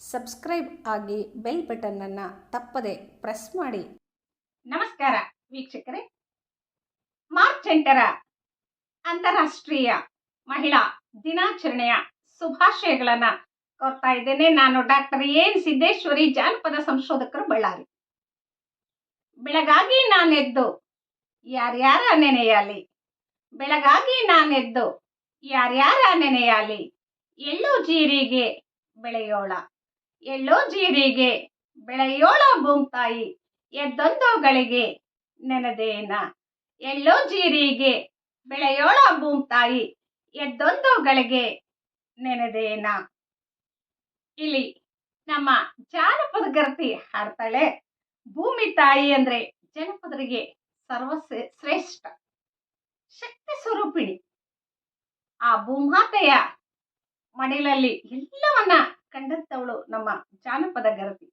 Subscribe ಆಗಿ bell ಬಟನ್ನನ್ನು ತಪ್ಪದೆ press ಮಾಡಿ. ನಮಸ್ಕಾರ ವೀಕ್ಷಕರೇ, ಮಾರ್ಚ್ 8ರ ಅಂತಾರಾಷ್ಟ್ರೀಯ ಮಹಿಳಾ ದಿನಾಚರಣೆಯ ಶುಭಾಶಯಗಳನ್ನು ಕೋರ್ತಾ ಇದ್ದೇನೆ. ನಾನು ಡಾಕ್ಟರ್ ಎನ್ ಸಿದ್ದೇಶ್ವರಿ, ಜಾನಪದ ಸಂಶೋಧಕರು, ಬಳ್ಳಾರಿ. ಬೆಳಗಾಗಿ ನಾನೆದ್ದು ಯಾರ್ಯಾರ ನೆನೆಯಲಿ, ಬೆಳಗಾಗಿ ನಾನೆದ್ದು ಯಾರ್ಯಾರ ನೆನೆಯಲಿ, ಎಳ್ಳು ಜೀರಿಗೆ ಬೆಳೆಯೋಳ, ಎಳ್ಳೋ ಜೀರಿಗೆ ಬೆಳೆಯೋಳ ಭೂಮ್ತಾಯಿ, ಎದ್ದೊಂದು ಗಳಿಗೆ ನೆನೆದೇನ, ಎಳ್ಳೋ ಜೀರಿಗೆ ಬೆಳೆಯೋಳ ಭೂಮ್ತಾಯಿ, ಎದ್ದೊಂದು ಗಳಿಗೆ ನೆನೆದೇನ. ಇಲ್ಲಿ ನಮ್ಮ ಜಾನಪದ ಗರ್ತಿ ಹಾಡ್ತಾಳೆ, ಭೂಮಿ ತಾಯಿ ಅಂದ್ರೆ ಜನಪದರಿಗೆ ಶ್ರೇಷ್ಠ ಶಕ್ತಿ ಸ್ವರೂಪಿಣಿ. ಆ ಭೂಮಾತೆಯ ಮಡಿಲಲ್ಲಿ ಎಲ್ಲವನ್ನ ಕಂಡಂತವಳು ನಮ್ಮ ಜಾನಪದ ಗರ್ತಿ.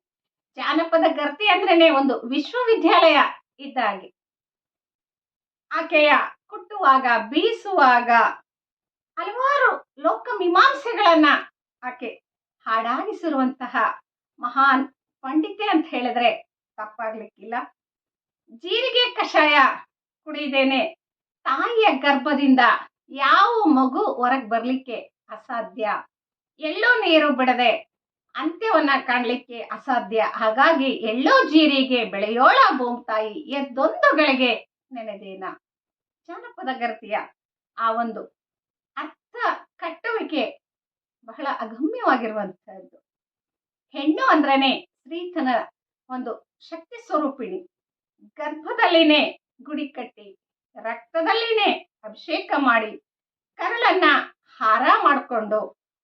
ಜಾನಪದ ಗರ್ತಿ ಅಂದ್ರೇನೆ ಒಂದು ವಿಶ್ವವಿದ್ಯಾಲಯ ಇದ್ದ ಹಾಗೆ. ಆಕೆಯ ಕುಟ್ಟುವಾಗ, ಬೀಸುವಾಗ ಹಲವಾರು ಲೋಕ ಮೀಮಾಂಸೆಗಳನ್ನ ಆಕೆ ಹಾಡಾಗಿಸಿರುವಂತಹ ಮಹಾನ್ ಪಂಡಿತೆ ಅಂತ ಹೇಳಿದ್ರೆ ತಪ್ಪಾಗ್ಲಿಕ್ಕಿಲ್ಲ. ಜೀರಿಗೆ ಕಷಾಯ ಕುಡಿದೇನೆ ತಾಯಿಯ ಗರ್ಭದಿಂದ ಯಾವ ಮಗು ಹೊರಗೆ ಬರ್ಲಿಕ್ಕೆ ಅಸಾಧ್ಯ. ಎಳ್ಳೋ ನೀರು ಬಿಡದೆ ಅಂತ್ಯವನ್ನ ಕಾಣ್ಲಿಕ್ಕೆ ಅಸಾಧ್ಯ. ಹಾಗಾಗಿ ಎಳ್ಳೋ ಜೀರಿಗೆ ಬೆಳೆಯೋಳ ಭೂಮ್ತಾಯಿ, ಎದ್ದೊಂದು ಗಳಿಗೆ ನೆನೆದೇನ. ಜಾನಪದ ಗರ್ತಿಯ ಆ ಒಂದು ಅರ್ಥ ಕಟ್ಟುವಿಕೆ ಬಹಳ ಅಗಮ್ಯವಾಗಿರುವಂತಹದ್ದು. ಹೆಣ್ಣು ಅಂದ್ರೇನೆ ಸ್ತ್ರೀತನ ಒಂದು ಶಕ್ತಿ ಸ್ವರೂಪಿಣಿ. ಗರ್ಭದಲ್ಲಿನೇ ಗುಡಿ ಕಟ್ಟಿ, ರಕ್ತದಲ್ಲಿನೇ ಅಭಿಷೇಕ ಮಾಡಿ, ಕರಳನ್ನ ಹಾರ ಮಾಡಿಕೊಂಡು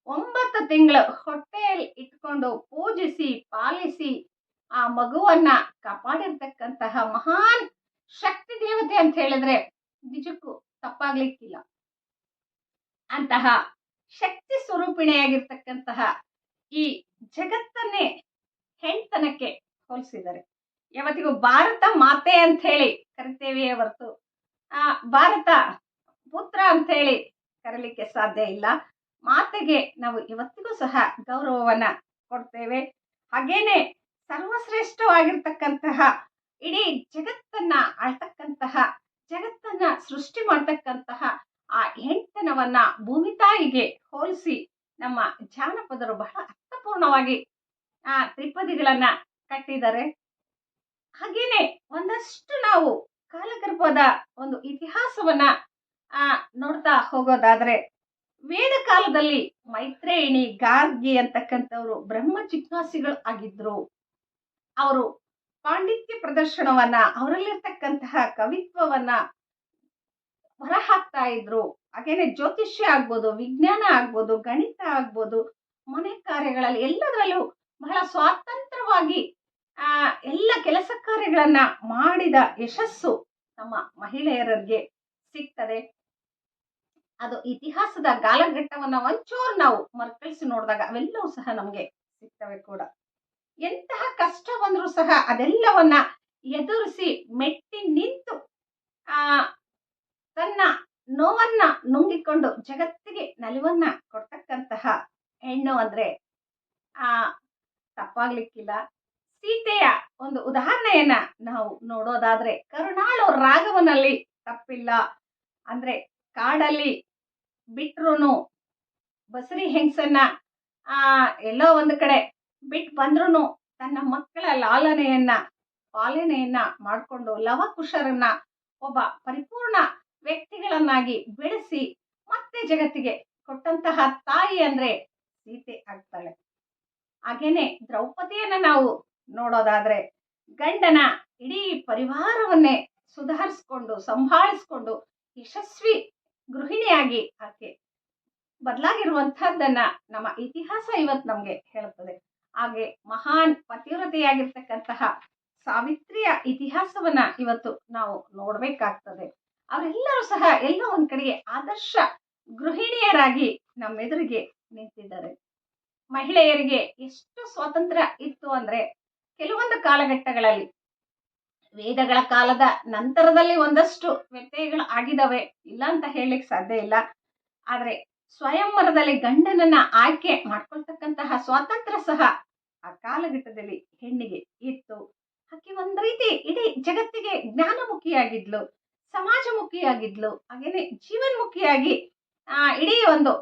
9 ತಿಂಗಳು ಹೊಟ್ಟೆಯಲ್ಲಿ ಇಟ್ಕೊಂಡು ಪೂಜಿಸಿ ಪಾಲಿಸಿ ಆ ಮಗುವನ್ನ ಕಾಪಾಡಿರ್ತಕ್ಕಂತಹ ಮಹಾನ್ ಶಕ್ತಿ ದೇವತೆ ಅಂತ ಹೇಳಿದ್ರೆ ನಿಜಕ್ಕೂ ತಪ್ಪಾಗ್ಲಿಕ್ಕಿಲ್ಲ. ಅಂತಹ ಶಕ್ತಿ ಸ್ವರೂಪಿಣಿಯಾಗಿರ್ತಕ್ಕಂತಹ ಈ ಜಗತ್ತನ್ನೇ ಹೆಣ್ತನಕ್ಕೆ ಹೋಲಿಸಿದ್ದಾರೆ. ಯಾವತ್ತಿಗೂ ಭಾರತ ಮಾತೆ ಅಂತ ಹೇಳಿ ಕರಿತೇವೆಯೇ ಹೊರತು ಭಾರತ ಪುತ್ರ ಅಂತ ಹೇಳಿ ಕರೀಲಿಕ್ಕೆ ಸಾಧ್ಯ ಇಲ್ಲ. ಮಾತೆಗೆ ನಾವು ಇವತ್ತಿಗೂ ಸಹ ಗೌರವವನ್ನ ಕೊಡ್ತೇವೆ. ಹಾಗೇನೆ ಸರ್ವಶ್ರೇಷ್ಠವಾಗಿರ್ತಕ್ಕಂತಹ ಇಡೀ ಜಗತ್ತನ್ನ ಆಳ್ತಕ್ಕಂತಹ, ಜಗತ್ತನ್ನ ಸೃಷ್ಟಿ ಮಾಡ್ತಕ್ಕಂತಹ ಆ ಹೆಣ್ತನವನ್ನ ಭೂಮಿ ತಾಯಿಗೆ ಹೋಲಿಸಿ ನಮ್ಮ ಜಾನಪದರು ಬಹಳ ಅರ್ಥಪೂರ್ಣವಾಗಿ ತ್ರಿಪದಿಗಳನ್ನ ಕಟ್ಟಿದ್ದಾರೆ. ಹಾಗೇನೆ ಒಂದಷ್ಟು ನಾವು ಕಾಲಗರ್ಭದ ಒಂದು ಇತಿಹಾಸವನ್ನ ನೋಡ್ತಾ ಹೋಗೋದಾದ್ರೆ, ವೇದ ಕಾಲದಲ್ಲಿ ಮೈತ್ರೇಯಿಣಿ, ಗಾರ್ಗಿ ಅಂತಕ್ಕಂಥವ್ರು ಬ್ರಹ್ಮ ಜಿಜ್ಞಾಸಿಗಳು ಆಗಿದ್ರು. ಅವರು ಪಾಂಡಿತ್ಯ ಪ್ರದರ್ಶನವನ್ನ, ಅವರಲ್ಲಿರ್ತಕ್ಕಂತಹ ಕವಿತ್ವವನ್ನ ಹೊರಹಾಕ್ತಾ ಇದ್ರು. ಹಾಗೇನೆ ಜ್ಯೋತಿಷ್ಯ ಆಗ್ಬೋದು, ವಿಜ್ಞಾನ ಆಗ್ಬೋದು, ಗಣಿತ ಆಗ್ಬೋದು, ಮನೆ ಕಾರ್ಯಗಳಲ್ಲಿ ಎಲ್ಲದರಲ್ಲೂ ಬಹಳ ಸ್ವಾತಂತ್ರ್ಯವಾಗಿ ಎಲ್ಲ ಕೆಲಸ ಕಾರ್ಯಗಳನ್ನ ಮಾಡಿದ ಯಶಸ್ಸು ನಮ್ಮ ಮಹಿಳೆಯರಿಗೆ ಸಿಗ್ತದೆ. ಅದು ಇತಿಹಾಸದ ಕಾಲಘಟ್ಟವನ್ನ ಒಂಚೂರು ನಾವು ಮರುಕಳಿಸಿ ನೋಡಿದಾಗ ಅವೆಲ್ಲವೂ ಸಹ ನಮ್ಗೆ ಸಿಗ್ತವೆ ಕೂಡ. ಎಂತಹ ಕಷ್ಟ ಬಂದರೂ ಸಹ ಅದೆಲ್ಲವನ್ನ ಎದುರಿಸಿ ಮೆಟ್ಟಿ ನಿಂತು ತನ್ನ ನೋವನ್ನ ನುಂಗಿಕೊಂಡು ಜಗತ್ತಿಗೆ ನಲಿವನ್ನ ಕೊಡ್ತಕ್ಕಂತಹ ಹೆಣ್ಣು ಅಂದ್ರೆ ತಪ್ಪಾಗ್ಲಿಕ್ಕಿಲ್ಲ. ಸೀತೆಯ ಒಂದು ಉದಾಹರಣೆಯನ್ನ ನಾವು ನೋಡೋದಾದ್ರೆ, ಕರುಣಾಳು ರಾಘವನಲ್ಲಿ ತಪ್ಪಿಲ್ಲ. ಅಂದ್ರೆ ಕಾಡಲ್ಲಿ ಬಿಟ್ರು ಬಸರಿ ಹೆಂಗಸನ್ನ ಎಲ್ಲೋ ಒಂದು ಕಡೆ ಬಿಟ್ಟು ಬಂದ್ರು ತನ್ನ ಮಕ್ಕಳ ಪಾಲನೆಯನ್ನ ಮಾಡಿಕೊಂಡು ಲವಕುಶರನ್ನ ಒಬ್ಬ ಪರಿಪೂರ್ಣ ವ್ಯಕ್ತಿಗಳನ್ನಾಗಿ ಬೆಳೆಸಿ ಮತ್ತೆ ಜಗತ್ತಿಗೆ ಕೊಟ್ಟಂತಹ ತಾಯಿ ಅಂದ್ರೆ ಸೀತೆ ಆಗ್ತಾಳೆ. ಹಾಗೇನೆ ದ್ರೌಪದಿಯನ್ನ ನಾವು ನೋಡೋದಾದ್ರೆ, ಗಂಡನ ಇಡೀ ಪರಿವಾರವನ್ನೇ ಸುಧಾರಿಸ್ಕೊಂಡು ಸಂಭಾಳಿಸ್ಕೊಂಡು ಯಶಸ್ವಿ ಗೃಹಿಣಿಯಾಗಿ ಆಕೆ ಬದಲಾಗಿರುವಂತಹದ್ದನ್ನ ನಮ್ಮ ಇತಿಹಾಸ ಇವತ್ತು ನಮ್ಗೆ ಹೇಳುತ್ತದೆ. ಹಾಗೆ ಮಹಾನ್ ಪತಿವ್ರತೆಯಾಗಿರ್ತಕ್ಕಂತಹ ಸಾವಿತ್ರಿಯ ಇತಿಹಾಸವನ್ನ ಇವತ್ತು ನಾವು ನೋಡ್ಬೇಕಾಗ್ತದೆ. ಅವರೆಲ್ಲರೂ ಸಹ ಎಲ್ಲ ಒಂದ್ ಕಡೆಗೆ ಆದರ್ಶ ಗೃಹಿಣಿಯರಾಗಿ ನಮ್ಮೆದುರಿಗೆ ನಿಂತಿದ್ದಾರೆ. ಮಹಿಳೆಯರಿಗೆ ಎಷ್ಟು ಸ್ವಾತಂತ್ರ್ಯ ಇತ್ತು ಅಂದ್ರೆ, ಕೆಲವೊಂದು ಕಾಲಘಟ್ಟಗಳಲ್ಲಿ ವೇದಗಳ ಕಾಲದ ನಂತರದಲ್ಲಿ ಒಂದಷ್ಟು ವ್ಯತ್ಯಯಗಳು ಆಗಿದಾವೆ, ಇಲ್ಲ ಅಂತ ಹೇಳಲಿಕ್ಕೆ ಸಾಧ್ಯ ಇಲ್ಲ. ಆದ್ರೆ ಸ್ವಯಂವರದಲ್ಲಿ ಗಂಡನನ್ನ ಆಯ್ಕೆ ಮಾಡ್ಕೊಳ್ತಕ್ಕಂತಹ ಸ್ವಾತಂತ್ರ್ಯ ಸಹ ಆ ಕಾಲಘಟ್ಟದಲ್ಲಿ ಹೆಣ್ಣಿಗೆ ಇತ್ತು. ಆಕೆ ಒಂದ್ ರೀತಿ ಇಡೀ ಜಗತ್ತಿಗೆ ಜ್ಞಾನಮುಖಿಯಾಗಿದ್ಲು, ಸಮಾಜಮುಖಿಯಾಗಿದ್ಲು, ಹಾಗೇನೆ ಜೀವನ್ಮುಖಿಯಾಗಿ ಇಡೀ ಒಂದು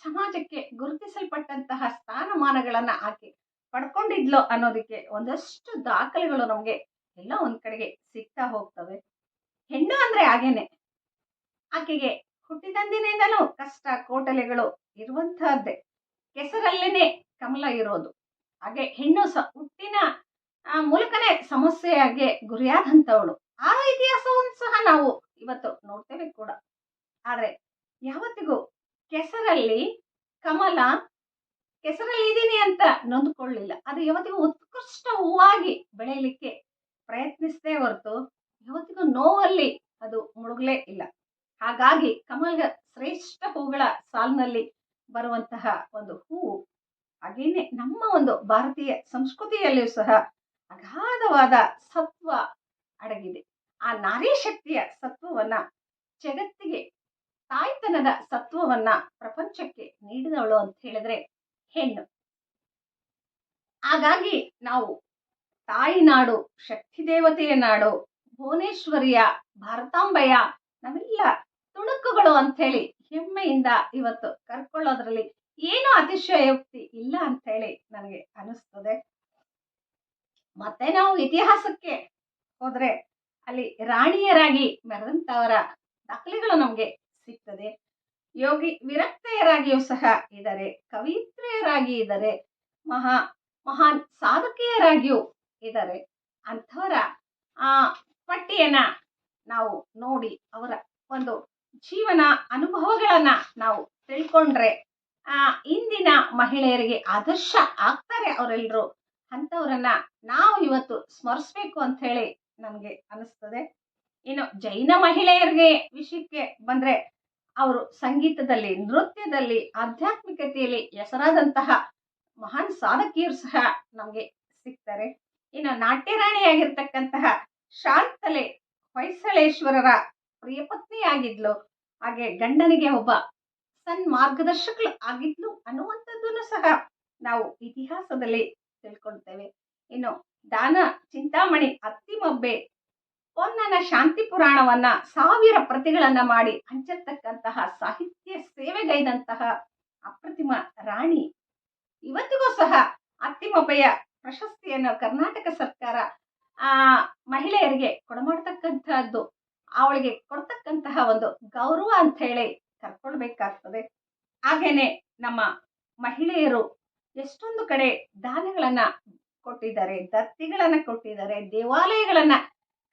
ಸಮಾಜಕ್ಕೆ ಗುರುತಿಸಲ್ಪಟ್ಟಂತಹ ಸ್ಥಾನಮಾನಗಳನ್ನ ಆಕೆ ಪಡ್ಕೊಂಡಿದ್ಲು ಅನ್ನೋದಕ್ಕೆ ಒಂದಷ್ಟು ದಾಖಲೆಗಳು ನಮ್ಗೆ ಎಲ್ಲ ಒಂದ್ ಕಡೆಗೆ ಸಿಗ್ತಾ ಹೋಗ್ತವೆ. ಹೆಣ್ಣು ಅಂದ್ರೆ ಹಾಗೇನೆ, ಆಕೆಗೆ ಹುಟ್ಟಿದಂದಿನಿಂದಲೂ ಕಷ್ಟ ಕೋಟಲೆಗಳು ಇರುವಂತಹದ್ದೇ. ಕೆಸರಲ್ಲೇನೆ ಕಮಲ ಇರೋದು. ಹಾಗೆ ಹೆಣ್ಣು ಹುಟ್ಟಿನ ಮೂಲಕನೇ ಸಮಸ್ಯೆಯಾಗೆ ಗುರಿಯಾದಂಥವಳು. ಆ ಇತಿಹಾಸವನ್ನು ಸಹ ನಾವು ಇವತ್ತು ನೋಡ್ತೇವೆ ಕೂಡ. ಆದ್ರೆ ಯಾವತ್ತಿಗೂ ಕೆಸರಲ್ಲಿ ಕಮಲ ಕೆಸರಲ್ಲಿ ಇದೀನಿ ಅಂತ ನೊಂದ್ಕೊಳ್ಳಿಲ್ಲ. ಅದು ಯಾವತ್ತಿಗೂ ಉತ್ಕೃಷ್ಟ ಹೂವಾಗಿ ಬೆಳೆಯಲಿಕ್ಕೆ ಪ್ರಯತ್ನಿಸದೇ ಹೊರತು ಯಾವತ್ತಿಗೂ ನೋವಲ್ಲಿ ಅದು ಮುಳುಗಲೇ ಇಲ್ಲ. ಹಾಗಾಗಿ ಕಮಲ ಶ್ರೇಷ್ಠ ಹೂಗಳ ಸಾಲಿನಲ್ಲಿ ಬರುವಂತಹ ಒಂದು ಹೂವು. ಹಾಗೇನೆ ನಮ್ಮ ಒಂದು ಭಾರತೀಯ ಸಂಸ್ಕೃತಿಯಲ್ಲಿಯೂ ಸಹ ಅಗಾಧವಾದ ಸತ್ವ ಅಡಗಿದೆ. ಆ ನಾರಿ ಶಕ್ತಿಯ ಸತ್ವವನ್ನ ಜಗತ್ತಿಗೆ, ತಾಯ್ತನದ ಸತ್ವವನ್ನ ಪ್ರಪಂಚಕ್ಕೆ ನೀಡಿದವಳು ಅಂತ ಹೇಳಿದ್ರೆ ಹೆಣ್ಣು. ಹಾಗಾಗಿ ನಾವು ತಾಯಿ ನಾಡು, ಶಕ್ತಿ ದೇವತೆಯ ನಾಡು, ಭುವನೇಶ್ವರಿಯ, ಭಾರತಾಂಬೆಯ ನಾವೆಲ್ಲ ತುಣುಕುಗಳು ಅಂತ ಹೇಳಿ ಹೆಮ್ಮೆಯಿಂದ ಇವತ್ತು ಕರ್ಕೊಳ್ಳೋದ್ರಲ್ಲಿ ಏನು ಅತಿಶಯೋಕ್ತಿ ಇಲ್ಲ ಅಂತ ಹೇಳಿ ನನಗೆ ಅನಿಸ್ತದೆ. ಮತ್ತೆ ನಾವು ಇತಿಹಾಸಕ್ಕೆ ಹೋದ್ರೆ ಅಲ್ಲಿ ರಾಣಿಯರಾಗಿ ಮೆರೆದಂತವರ ದಾಖಲೆಗಳು ನಮ್ಗೆ ಸಿಗ್ತದೆ. ಯೋಗಿ ವಿರಕ್ತೆಯರಾಗಿಯೂ ಸಹ ಇದ್ದಾರೆ, ಕವಿತ್ರಿಯರಾಗಿ ಇದ್ದಾರೆ, ಮಹಾನ್ ಸಾಧಕಿಯರಾಗಿಯೂ ಇದ್ದಾರೆ. ಅಂಥವರ ಪಟ್ಟಿಯನ್ನ ನಾವು ನೋಡಿ ಅವರ ಒಂದು ಜೀವನ ಅನುಭವಗಳನ್ನ ನಾವು ತಿಳ್ಕೊಂಡ್ರೆ ಇಂದಿನ ಮಹಿಳೆಯರಿಗೆ ಆದರ್ಶ ಆಗ್ತಾರೆ ಅವರೆಲ್ಲರೂ. ಅಂಥವ್ರನ್ನ ನಾವು ಇವತ್ತು ಸ್ಮರಿಸ್ಬೇಕು ಅಂತ ಹೇಳಿ ನಮ್ಗೆ ಅನಿಸ್ತದೆ. ಇನ್ನು ಜೈನ ಮಹಿಳೆಯರಿಗೆ ವಿಷಯಕ್ಕೆ ಬಂದ್ರೆ ಅವರು ಸಂಗೀತದಲ್ಲಿ, ನೃತ್ಯದಲ್ಲಿ, ಆಧ್ಯಾತ್ಮಿಕತೆಯಲ್ಲಿ ಹೆಸರಾದಂತಹ ಮಹಾನ್ ಸಾಧಕಿಯರು ಸಹ ನಮ್ಗೆ ಸಿಗ್ತಾರೆ. ಇನ್ನು ನಾಟ್ಯರಾಣಿಯಾಗಿರ್ತಕ್ಕಂತಹ ಶಾಂತಲೆ ಹೊಯ್ಸಳೇಶ್ವರರ ಪ್ರಿಯಪತ್ನಿಯಾಗಿದ್ಲು. ಹಾಗೆ ಗಂಡನಿಗೆ ಒಬ್ಬ ಮಾರ್ಗದರ್ಶಕಳು ಆಗಿದ್ಲು ಅನ್ನುವಂಥದ್ದನ್ನು ಸಹ ನಾವು ಇತಿಹಾಸದಲ್ಲಿ ತಿಳ್ಕೊಳ್ತೇವೆ. ಇನ್ನು ದಾನ ಚಿಂತಾಮಣಿ ಅತ್ತಿಮಬ್ಬೆ ಪೊನ್ನನ ಶಾಂತಿ ಪುರಾಣವನ್ನ 1000 ಪ್ರತಿಗಳನ್ನ ಮಾಡಿ ಹಂಚಿರ್ತಕ್ಕಂತಹ ಸಾಹಿತ್ಯ ಸೇವೆಗೈದಂತಹ ಅಪ್ರತಿಮ ರಾಣಿ. ಇವತ್ತಿಗೂ ಸಹ ಅತ್ತಿಮಬ್ಬೆಯ ಪ್ರಶಸ್ತಿಯನ್ನು ಕರ್ನಾಟಕ ಸರ್ಕಾರ ಮಹಿಳೆಯರಿಗೆ ಕೊಡಮಾಡ್ತಕ್ಕಂತಹದ್ದು, ಅವಳಿಗೆ ಕೊಡ್ತಕ್ಕಂತಹ ಒಂದು ಗೌರವ ಅಂತ ಹೇಳಿ ಕರ್ಕೊಳ್ಬೇಕಾಗ್ತದೆ. ಹಾಗೇನೆ ನಮ್ಮ ಮಹಿಳೆಯರು ಎಷ್ಟೊಂದು ಕಡೆ ದಾನಗಳನ್ನ ಕೊಟ್ಟಿದ್ದಾರೆ, ದತ್ತಿಗಳನ್ನ ಕೊಟ್ಟಿದ್ದಾರೆ, ದೇವಾಲಯಗಳನ್ನ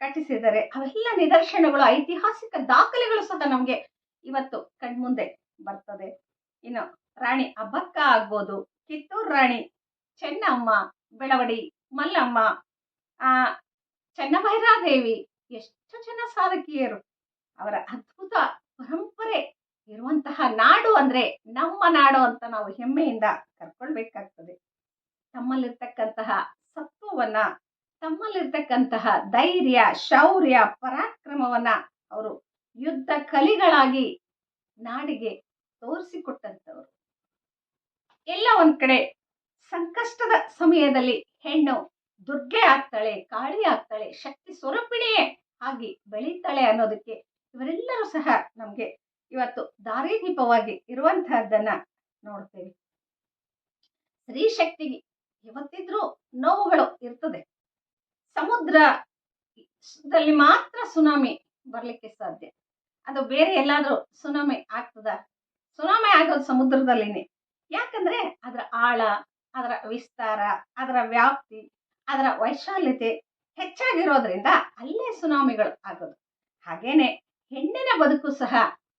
ಕಟ್ಟಿಸಿದ್ದಾರೆ. ಅವೆಲ್ಲ ನಿದರ್ಶನಗಳು, ಐತಿಹಾಸಿಕ ದಾಖಲೆಗಳು ಸಹ ನಮ್ಗೆ ಇವತ್ತು ಕಣ್ಮುಂದೆ ಬರ್ತದೆ. ಇನ್ನು ರಾಣಿ ಅಬ್ಬಕ್ಕ ಆಗ್ಬೋದು, ಕಿತ್ತೂರು ರಾಣಿ ಚೆನ್ನಮ್ಮ, ಬೆಳವಡಿ ಮಲ್ಲಮ್ಮ, ಚೆನ್ನಭೈರಾದೇವಿ, ಎಷ್ಟು ಜನ ಸಾಧಕಿಯರು. ಅವರ ಅದ್ಭುತ ಪರಂಪರೆ ಇರುವಂತಹ ನಾಡು ಅಂದ್ರೆ ನಮ್ಮ ನಾಡು ಅಂತ ನಾವು ಹೆಮ್ಮೆಯಿಂದ ಕರ್ಕೊಳ್ಬೇಕಾಗ್ತದೆ. ತಮ್ಮಲ್ಲಿರ್ತಕ್ಕಂತಹ ಸತ್ವವನ್ನ, ತಮ್ಮಲ್ಲಿರ್ತಕ್ಕಂತಹ ಧೈರ್ಯ, ಶೌರ್ಯ, ಪರಾಕ್ರಮವನ್ನ ಅವರು ಯುದ್ಧ ಕಲಿಗಳಾಗಿ ನಾಡಿಗೆ ತೋರಿಸಿಕೊಟ್ಟಂತವರು. ಎಲ್ಲ ಒಂದ್ ಕಡೆ ಸಂಕಷ್ಟದ ಸಮಯದಲ್ಲಿ ಹೆಣ್ಣು ದುರ್ಗೆ ಆಗ್ತಾಳೆ, ಕಾಳಿ ಆಗ್ತಾಳೆ, ಶಕ್ತಿ ಸ್ವರೂಪಿಣಿಯೇ ಆಗಿ ಬೆಳೀತಾಳೆ ಅನ್ನೋದಕ್ಕೆ ಇವರೆಲ್ಲರೂ ಸಹ ನಮ್ಗೆ ಇವತ್ತು ದಾರಿದೀಪವಾಗಿ ಇರುವಂತಹದ್ದನ್ನ ನೋಡ್ತೇವೆ. ಸ್ತ್ರೀ ಶಕ್ತಿಗೆ ಇವತ್ತಿದ್ರೂ ನೋವುಗಳು ಇರ್ತದೆ. ಸಮುದ್ರದಲ್ಲಿ ಮಾತ್ರ ಸುನಾಮಿ ಬರ್ಲಿಕ್ಕೆ ಸಾಧ್ಯ. ಅದು ಬೇರೆ ಎಲ್ಲಾದ್ರೂ ಸುನಾಮಿ ಆಗ್ತದ? ಸುನಾಮಿ ಆಗೋದು ಸಮುದ್ರದಲ್ಲಿನೇ. ಯಾಕಂದ್ರೆ ಅದರ ಆಳ, ಅದರ ವಿಸ್ತಾರ, ಅದರ ವ್ಯಾಪ್ತಿ, ಅದರ ವೈಶಾಲ್ಯತೆ ಹೆಚ್ಚಾಗಿರೋದ್ರಿಂದ ಅಲ್ಲೇ ಸುನಾಮಿಗಳು ಆಗೋದು. ಹಾಗೇನೆ ಹೆಣ್ಣಿನ ಬದುಕು ಸಹ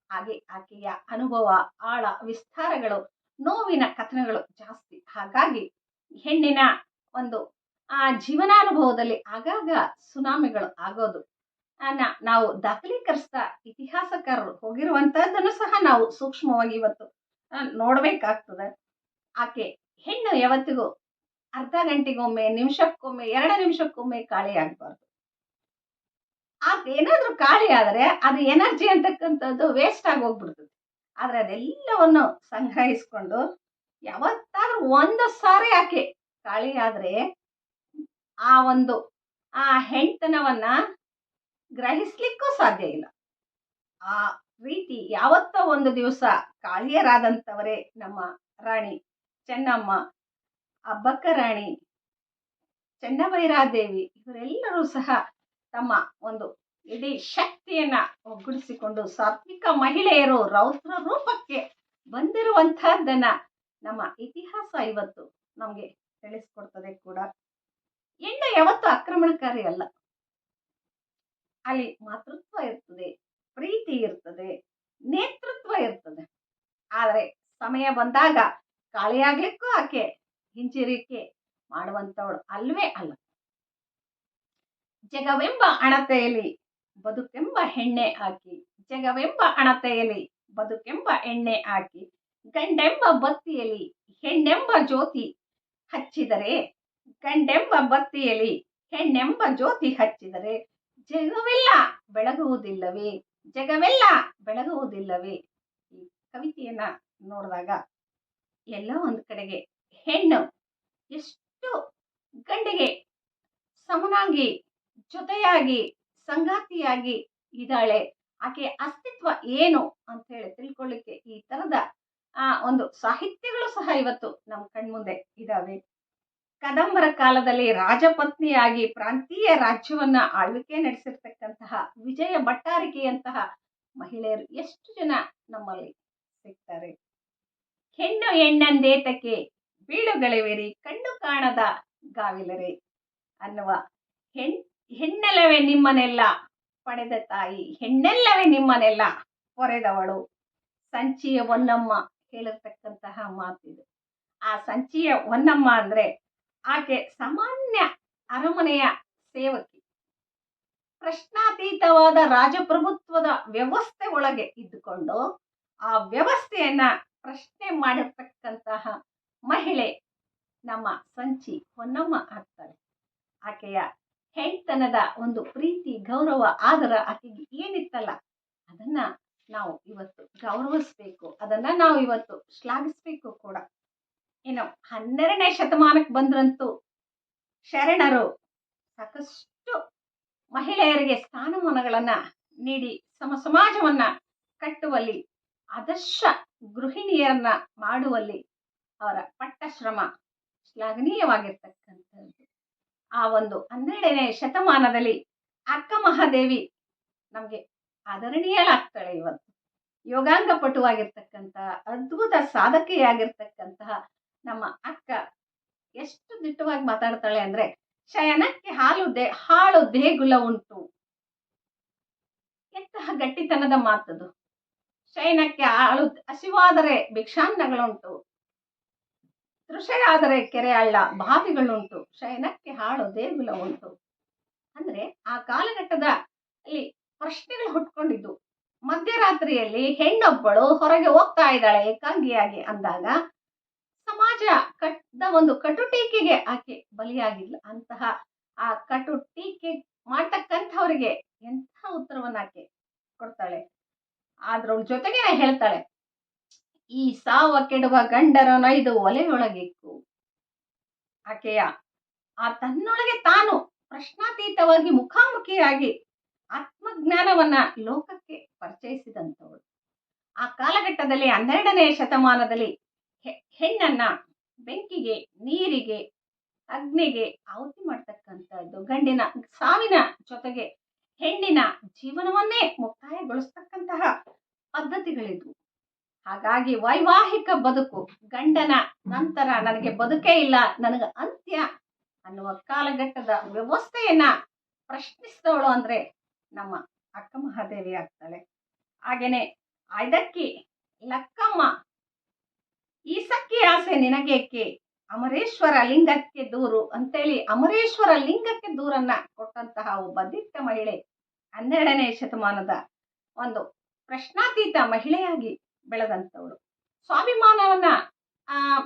ಹಾಗೆ. ಆಕೆಯ ಅನುಭವ, ಆಳ, ವಿಸ್ತಾರಗಳು, ನೋವಿನ ಕಥನಗಳು ಜಾಸ್ತಿ. ಹಾಗಾಗಿ ಹೆಣ್ಣಿನ ಒಂದು ಜೀವನಾನುಭವದಲ್ಲಿ ಆಗಾಗ ಸುನಾಮಿಗಳು ಆಗೋದು ನಾವು ದಾಖಲೀಕರಿಸ್ತಾ ಇತಿಹಾಸಕಾರರು ಹೋಗಿರುವಂತಹದ್ದನ್ನು ಸಹ ನಾವು ಸೂಕ್ಷ್ಮವಾಗಿ ಇವತ್ತು ನೋಡ್ಬೇಕಾಗ್ತದೆ. ಆಕೆ ಹೆಣ್ಣು ಯಾವತ್ತಿಗೂ ಅರ್ಧ ಗಂಟೆಗೊಮ್ಮೆ, ನಿಮಿಷಕ್ಕೊಮ್ಮೆ, 2 ನಿಮಿಷಕ್ಕೊಮ್ಮೆ ಕಾಳಿ ಆಗ್ಬಾರ್ದು. ಆಕೆ ಏನಾದ್ರೂ ಕಾಳಿ ಆದ್ರೆ ಅದು ಎನರ್ಜಿ ಅಂತಕ್ಕಂಥದ್ದು ವೇಸ್ಟ್ ಆಗಿ ಹೋಗ್ಬಿಡ್ತದೆ. ಆದ್ರೆ ಅದೆಲ್ಲವನ್ನು ಸಂಗ್ರಹಿಸ್ಕೊಂಡು ಯಾವತ್ತಾದ್ರೂ ಒಂದು ಸಾರಿ ಆಕೆ ಕಾಳಿಯಾದ್ರೆ ಆ ಒಂದು ಆ ಹೆಣ್ತನವನ್ನ ಗ್ರಹಿಸ್ಲಿಕ್ಕೂ ಸಾಧ್ಯ ಇಲ್ಲ. ಆ ರೀತಿ ಯಾವತ್ತೋ ಒಂದು ದಿವಸ ಕಾಳಿಯರಾದಂಥವರೇ ನಮ್ಮ ರಾಣಿ ಚೆನ್ನಮ್ಮ, ಅಬ್ಬಕ್ಕ ರಾಣಿ, ಚೆನ್ನಭೈರಾದೇವಿ ಇವರೆಲ್ಲರೂ ಸಹ ತಮ್ಮ ಒಂದು ಇಡೀ ಶಕ್ತಿಯನ್ನ ಒಗ್ಗೂಡಿಸಿಕೊಂಡು ಸಾತ್ವಿಕ ಮಹಿಳೆಯರು ರೌದ್ರ ರೂಪಕ್ಕೆ ಬಂದಿರುವಂತಹದ್ದನ್ನ ನಮ್ಮ ಇತಿಹಾಸ ಇವತ್ತು ನಮ್ಗೆ ತಿಳಿಸ್ಕೊಡ್ತದೆ ಕೂಡ. ಹೆಣ್ಣು ಯಾವತ್ತು ಆಕ್ರಮಣಕಾರಿ ಅಲ್ಲ. ಅಲ್ಲಿ ಮಾತೃತ್ವ ಇರ್ತದೆ, ಪ್ರೀತಿ ಇರ್ತದೆ, ನೇತೃತ್ವ ಇರ್ತದೆ. ಆದ್ರೆ ಸಮಯ ಬಂದಾಗ ಕಾಳಿಯಾಗ್ಲಿಕ್ಕೂ ಆಕೆ ಹಿಂಜರಿಕೆ ಮಾಡುವಂತವಳು ಅಲ್ವೇ ಅಲ್ಲ. ಜಗವೆಂಬ ಅಣತೆಯಲ್ಲಿ ಬದುಕೆಂಬ ಹೆಣ್ಣೆ ಹಾಕಿ, ಜಗವೆಂಬ ಅಣತೆಯಲ್ಲಿ ಬದುಕೆಂಬ ಎಣ್ಣೆ ಹಾಕಿ, ಗಂಡೆಂಬ ಬತ್ತಿಯಲ್ಲಿ ಹೆಣ್ಣೆಂಬ ಜ್ಯೋತಿ ಹಚ್ಚಿದರೆ, ಗಂಡೆಂಬ ಬತ್ತಿಯಲ್ಲಿ ಹೆಣ್ಣೆಂಬ ಜ್ಯೋತಿ ಹಚ್ಚಿದರೆ ಜಗವೆಲ್ಲ ಬೆಳಗುವುದಿಲ್ಲವೇ, ಜಗವೆಲ್ಲ ಬೆಳಗುವುದಿಲ್ಲವೇ. ಈ ಕವಿತೆಯನ್ನ ನೋಡಿದಾಗ ಎಲ್ಲ ಒಂದು ಕಡೆಗೆ ಹೆಣ್ಣು ಎಷ್ಟು ಗಂಡಿಗೆ ಸಮನಾಗಿ, ಜೊತೆಯಾಗಿ, ಸಂಗಾತಿಯಾಗಿ ಇದ್ದಾಳೆ, ಆಕೆ ಅಸ್ತಿತ್ವ ಏನು ಅಂತ ಹೇಳಿ ತಿಳ್ಕೊಳ್ಳಿಕ್ಕೆ ಈ ತರದ ಒಂದು ಸಾಹಿತ್ಯಗಳು ಸಹ ಇವತ್ತು ನಮ್ಮ ಕಣ್ಮುಂದೆ ಇದಾವೆ. ಕದಂಬರ ಕಾಲದಲ್ಲಿ ರಾಜಪತ್ನಿಯಾಗಿ ಪ್ರಾಂತೀಯ ರಾಜ್ಯವನ್ನ ಆಳ್ವಿಕೆ ನಡೆಸಿರ್ತಕ್ಕಂತಹ ವಿಜಯ ಭಟ್ಟಾರಿಕೆಯಂತಹ ಮಹಿಳೆಯರು ಎಷ್ಟು ಜನ ನಮ್ಮಲ್ಲಿ ಸಿಗ್ತಾರೆ. ಹೆಣ್ಣು ಹೆಣ್ಣಂದೇತಕ್ಕೆ ಬೀಳುಗಳಿವೆರಿ ಕಣ್ಣು ಕಾಣದ ಗಾವಿಲರೆ ಅನ್ನುವ ಹೆಣ್ಣೆಲ್ಲವೇ ನಿಮ್ಮನೆಲ್ಲ ಪಡೆದ ತಾಯಿ, ಹೆಣ್ಣೆಲ್ಲವೇ ನಿಮ್ಮನೆಲ್ಲ ಪೊರೆದವಳು ಸಂಚಿಯ ಹೊನ್ನಮ್ಮ ಹೇಳಿರ್ತಕ್ಕಂತಹ ಮಾತಿದು. ಆ ಸಂಚಿಯ ಹೊನ್ನಮ್ಮ ಅಂದ್ರೆ ಆಕೆ ಸಾಮಾನ್ಯ ಅರಮನೆಯ ಸೇವಕಿ, ಪ್ರಶ್ನಾತೀತವಾದ ರಾಜಪ್ರಭುತ್ವದ ವ್ಯವಸ್ಥೆ ಒಳಗೆ ಇದ್ದುಕೊಂಡು ಆ ವ್ಯವಸ್ಥೆಯನ್ನ ಪ್ರಶ್ನೆ ಮಾಡಿರ್ತಕ್ಕಂತಹ ಮಹಿಳೆ ನಮ್ಮ ಸಂಚಿ ಹೊನ್ನಮ್ಮ ಆಗ್ತಾಳೆ. ಆಕೆಯ ಹೆಣ್ತನದ ಒಂದು ಪ್ರೀತಿ, ಗೌರವ, ಆದರ ಆಕೆಗೆ ಏನಿತ್ತಲ್ಲ ಅದನ್ನ ನಾವು ಇವತ್ತು ಗೌರವಿಸ್ಬೇಕು, ಅದನ್ನ ನಾವು ಇವತ್ತು ಶ್ಲಾಘಿಸ್ಬೇಕು ಕೂಡ. ಇನ್ನು 12ನೇ ಶತಮಾನಕ್ಕೆ ಬಂದ್ರಂತೂ ಶರಣರು ಸಾಕಷ್ಟು ಮಹಿಳೆಯರಿಗೆ ಸ್ಥಾನಮಾನಗಳನ್ನ ನೀಡಿ ಸಮಾಜವನ್ನ ಕಟ್ಟುವಲ್ಲಿ, ಆದರ್ಶ ಗೃಹಿಣಿಯರನ್ನ ಮಾಡುವಲ್ಲಿ ಅವರ ಪಟ್ಟ ಶ್ರಮ ಶ್ಲಾಘನೀಯವಾಗಿರ್ತಕ್ಕಂಥದ್ದು. ಆ ಒಂದು 12ನೇ ಶತಮಾನದಲ್ಲಿ ಅಕ್ಕ ಮಹಾದೇವಿ ನಮ್ಗೆ ಆದರಣೀಯಳಾಗ್ತಾಳೆ. ಇವತ್ತು ಯೋಗಾಂಗ ಪಟುವಾಗಿರ್ತಕ್ಕಂತಹ ಅದ್ಭುತ ಸಾಧಕೆಯಾಗಿರ್ತಕ್ಕಂತಹ ನಮ್ಮ ಅಕ್ಕ ಎಷ್ಟು ದಿಟ್ಟವಾಗಿ ಮಾತಾಡ್ತಾಳೆ ಅಂದ್ರೆ, ಶಯನಕ್ಕೆ ಹಾಳು ದೇಗುಲ ಉಂಟು. ಎಂತಹ ಗಟ್ಟಿತನದ ಮಾತದು. ಶಯನಕ್ಕೆ ಹಸಿವಾದರೆ ಭಿಕ್ಷಾನ್ನಗಳುಂಟು, ತೃಷೆಯಾದರೆ ಕೆರೆ ಹಳ್ಳ ಬಾವಿಗಳುಂಟು, ಶಯನಕ್ಕೆ ಹಾಳು ದೇಗುಲ ಉಂಟು. ಅಂದ್ರೆ ಆ ಕಾಲಘಟ್ಟದ ಅಲ್ಲಿ ಪ್ರಶ್ನೆಗಳು ಹುಟ್ಕೊಂಡಿದ್ದು. ಮಧ್ಯರಾತ್ರಿಯಲ್ಲಿ ಹೆಣ್ಣೊಬ್ಬಳು ಹೊರಗೆ ಹೋಗ್ತಾ ಇದ್ದಾಳೆ ಏಕಾಂಗಿಯಾಗಿ ಅಂದಾಗ ಸಮಾಜ ಒಂದು ಕಟು ಟೀಕೆಗೆ ಆಕೆ ಬಲಿಯಾಗಿಲ್ಲ. ಅಂತಹ ಆ ಕಟು ಟೀಕೆ ಮಾಡ್ತಕ್ಕಂಥವ್ರಿಗೆ ಎಂಥ ಉತ್ತರವನ್ನ ಆಕೆ ಕೊಡ್ತಾಳೆ. ಆದ್ರ ಜೊತೆಗೆ ಹೇಳ್ತಾಳೆ, ಈ ಸಾವ ಕೆಡುವ ಗಂಡರ ನೈದು ಒಲೆಯೊಳಗಿಕ್ಕು. ಆಕೆಯ ಆ ತನ್ನೊಳಗೆ ತಾನು ಪ್ರಶ್ನಾತೀತವಾಗಿ ಮುಖಾಮುಖಿಯಾಗಿ ಆತ್ಮಜ್ಞಾನವನ್ನ ಲೋಕಕ್ಕೆ ಪರಿಚಯಿಸಿದಂಥವಳು. ಆ ಕಾಲಘಟ್ಟದಲ್ಲಿ 12ನೇ ಶತಮಾನದಲ್ಲಿ ಹೆಣ್ಣನ್ನ ಬೆಂಕಿಗೆ, ನೀರಿಗೆ, ಅಗ್ನಿಗೆ ಆಹುತಿ ಮಾಡ್ತಕ್ಕಂಥದ್ದು, ಗಂಡಿನ ಸಾವಿನ ಜೊತೆಗೆ ಹೆಣ್ಣಿನ ಜೀವನವನ್ನೇ ಮುಕ್ತಾಯಗೊಳಿಸ್ತಕ್ಕಂತಹ ಪದ್ಧತಿಗಳಿದ್ವು. ಹಾಗಾಗಿ ವೈವಾಹಿಕ ಬದುಕು, ಗಂಡನ ನಂತರ ನನಗೆ ಬದುಕೇ ಇಲ್ಲ, ನನಗೆ ಅಂತ್ಯ ಅನ್ನುವ ಕಾಲಘಟ್ಟದ ವ್ಯವಸ್ಥೆಯನ್ನ ಪ್ರಶ್ನಿಸಿದವಳು ಅಂದ್ರೆ ನಮ್ಮ ಅಕ್ಕ ಮಹಾದೇವಿ ಆಗ್ತಾಳೆ. ಹಾಗೇನೆ ಐದಕ್ಕಿ ಲಕ್ಕಮ್ಮ, ಈ ಸಕ್ಕಿ ಆಸೆ ನಿನಗೇಕೆ, ಅಮರೇಶ್ವರ ಲಿಂಗಕ್ಕೆ ದೂರು ಅಂತೇಳಿ ಅಮರೇಶ್ವರ ಲಿಂಗಕ್ಕೆ ದೂರನ್ನ ಕೊಟ್ಟಂತಹ ಒಬ್ಬ ದಿಟ್ಟ ಮಹಿಳೆ, 12ನೇ ಶತಮಾನದ ಒಂದು ಪ್ರಶ್ನಾತೀತ ಮಹಿಳೆಯಾಗಿ ಬೆಳೆದಂಥವಳು, ಸ್ವಾಭಿಮಾನವನ್ನ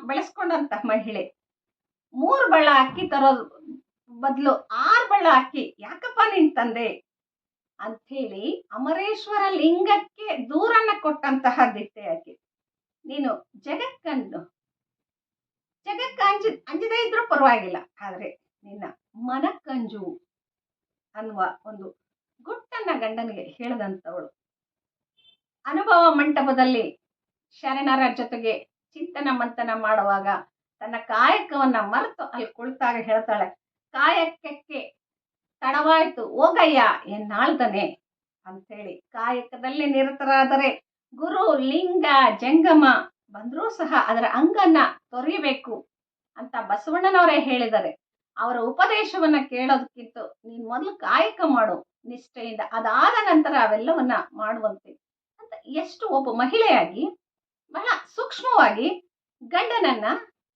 ಬೆಳೆಸ್ಕೊಂಡಂತ ಮಹಿಳೆ. 3 ಬಳ್ಳ ಅಕ್ಕಿ ತರೋದು ಬದಲು 6 ಬಳ್ಳ ಅಕ್ಕಿ ಯಾಕಪ್ಪ ನೀನ್ ತಂದೆ ಅಂಥೇಳಿ ಅಮರೇಶ್ವರ ಲಿಂಗಕ್ಕೆ ದೂರನ್ನ ಕೊಟ್ಟಂತಹ ದಿಟ್ಟೆ ಆಕೆ. ನೀನು ಜಗತ್ಕಂಡು ಜಗಕ್ಕೆ ಅಂಜದೇ ಇದ್ರೂ ಪರವಾಗಿಲ್ಲ, ಆದ್ರೆ ನಿನ್ನ ಮನಕ್ಕಂಜು ಅನ್ನುವ ಒಂದು ಗುಟ್ಟನ್ನ ಗಂಡನಿಗೆ ಹೇಳಿದಂಥವಳು. ಅನುಭವ ಮಂಟಪದಲ್ಲಿ ಶರಣರ ಜೊತೆಗೆ ಚಿಂತನ ಮಂಥನ ಮಾಡುವಾಗ ತನ್ನ ಕಾಯಕವನ್ನ ಮರೆತು ಅಲ್ಲಿ ಕುಳಿತಾಗ ಹೇಳ್ತಾಳೆ, ಕಾಯಕಕ್ಕೆ ತಡವಾಯ್ತು ಹೋಗಯ್ಯ ಎನ್ನಾಳ್ದನೆ ಅಂತೇಳಿ. ಕಾಯಕದಲ್ಲಿ ನಿರತರಾದರೆ ಗುರು ಲಿಂಗ ಜಂಗಮ ಬಂದ್ರೂ ಸಹ ಅದರ ಅಂಗನ್ನ ತೊರೆಯಬೇಕು ಅಂತ ಬಸವಣ್ಣನವರೇ ಹೇಳಿದ್ದಾರೆ. ಅವರ ಉಪದೇಶವನ್ನ ಕೇಳೋದಕ್ಕಿಂತ ನೀನ್ ಮೊದಲು ಕಾಯಕ ಮಾಡು ನಿಷ್ಠೆಯಿಂದ, ಅದಾದ ನಂತರ ಅವೆಲ್ಲವನ್ನ ಮಾಡುವಂತೆ ಅಂತ ಎಷ್ಟು ಒಬ್ಬ ಮಹಿಳೆಯಾಗಿ ಬಹಳ ಸೂಕ್ಷ್ಮವಾಗಿ ಗಂಡನನ್ನ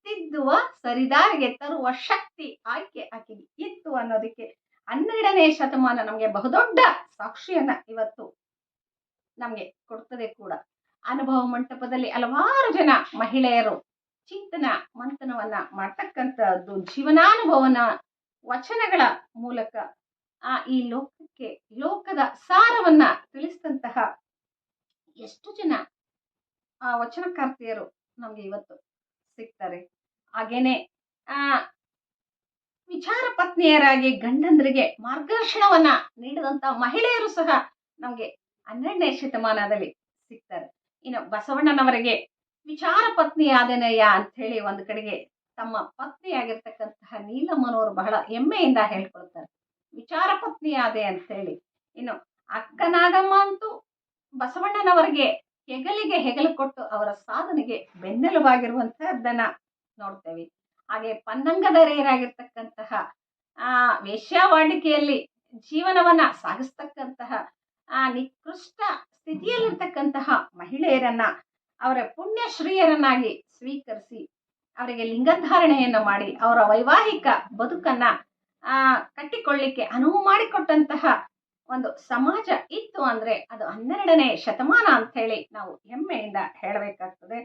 ತಿದ್ದುವ ಸರಿದಾರಿಗೆ ತರುವ ಶಕ್ತಿ ಆಯ್ಕೆ ಆಕೆಗೆ ಇತ್ತು ಅನ್ನೋದಕ್ಕೆ 12ನೇ ಶತಮಾನ ನಮಗೆ ಬಹುದೊಡ್ಡ ಸಾಕ್ಷಿಯನ್ನ ಇವತ್ತು ನಮ್ಗೆ ಕೊಡ್ತದೆ ಕೂಡ. ಅನುಭವ ಮಂಟಪದಲ್ಲಿ ಹಲವಾರು ಜನ ಮಹಿಳೆಯರು ಚಿಂತನ ಮಂಥನವನ್ನ ಮಾಡ್ತಕ್ಕಂಥದ್ದು, ಜೀವನಾನುಭವನ ವಚನಗಳ ಮೂಲಕ ಈ ಲೋಕದ ಸಾರವನ್ನ ತಿಳಿಸಿದಂತಹ ಎಷ್ಟು ಜನ ವಚನಕಾರ್ತಿಯರು ನಮ್ಗೆ ಇವತ್ತು ಸಿಗ್ತಾರೆ. ಹಾಗೇನೆ ವಿಚಾರ ಪತ್ನಿಯರಾಗಿ ಗಂಡಂದ್ರಿಗೆ ಮಾರ್ಗದರ್ಶನವನ್ನ ನೀಡಿದಂತ ಮಹಿಳೆಯರು ಸಹ ನಮ್ಗೆ 12ನೇ ಶತಮಾನದಲ್ಲಿ ಸಿಗ್ತಾರೆ. ಇನ್ನು ಬಸವಣ್ಣನವರಿಗೆ ವಿಚಾರ ಪತ್ನಿ ಆದನಯ್ಯ ಅಂತ ಹೇಳಿ ಒಂದು ಕಡೆಗೆ ತಮ್ಮ ಪತ್ನಿಯಾಗಿರ್ತಕ್ಕಂತಹ ನೀಲಮ್ಮನವರು ಬಹಳ ಹೆಮ್ಮೆಯಿಂದ ಹೇಳ್ಕೊಳ್ತಾರೆ, ವಿಚಾರ ಪತ್ನಿ ಆದೆ ಅಂತ ಹೇಳಿ. ಇನ್ನು ಅಕ್ಕನಾಗಮ್ಮ ಅಂತೂ ಬಸವಣ್ಣನವರಿಗೆ ಹೆಗಲಿಗೆ ಹೆಗಲು ಕೊಟ್ಟು ಅವರ ಸಾಧನೆಗೆ ಬೆನ್ನೆಲುಬಾಗಿರುವಂತಹದ್ದನ್ನ ನೋಡ್ತೇವೆ. ಹಾಗೆ ಪನ್ನಂಗದರೆಯರಾಗಿರ್ತಕ್ಕಂತಹ ವೇಶ್ಯಾವಾಟಿಕೆಯಲ್ಲಿ ಜೀವನವನ್ನ ಸಾಗಿಸ್ತಕ್ಕಂತಹ ನಿಕೃಷ್ಟ ಸ್ಥಿತಿಯಲ್ಲಿರ್ತಕ್ಕಂತಹ ಮಹಿಳೆಯರನ್ನ ಅವರ ಪುಣ್ಯಶ್ರೀಯರನ್ನಾಗಿ ಸ್ವೀಕರಿಸಿ ಅವರಿಗೆ ಲಿಂಗಧಾರಣೆಯನ್ನು ಮಾಡಿ ಅವರ ವೈವಾಹಿಕ ಬದುಕನ್ನ ಕಟ್ಟಿಕೊಳ್ಳಿಕ್ಕೆ ಅನುವು ಮಾಡಿಕೊಟ್ಟಂತಹ ಒಂದು ಸಮಾಜ ಇತ್ತು ಅಂದ್ರೆ ಅದು 12ನೇ ಶತಮಾನ ಅಂತ ಹೇಳಿ ನಾವು ಹೆಮ್ಮೆಯಿಂದ ಹೇಳಬೇಕಾಗ್ತದೆ.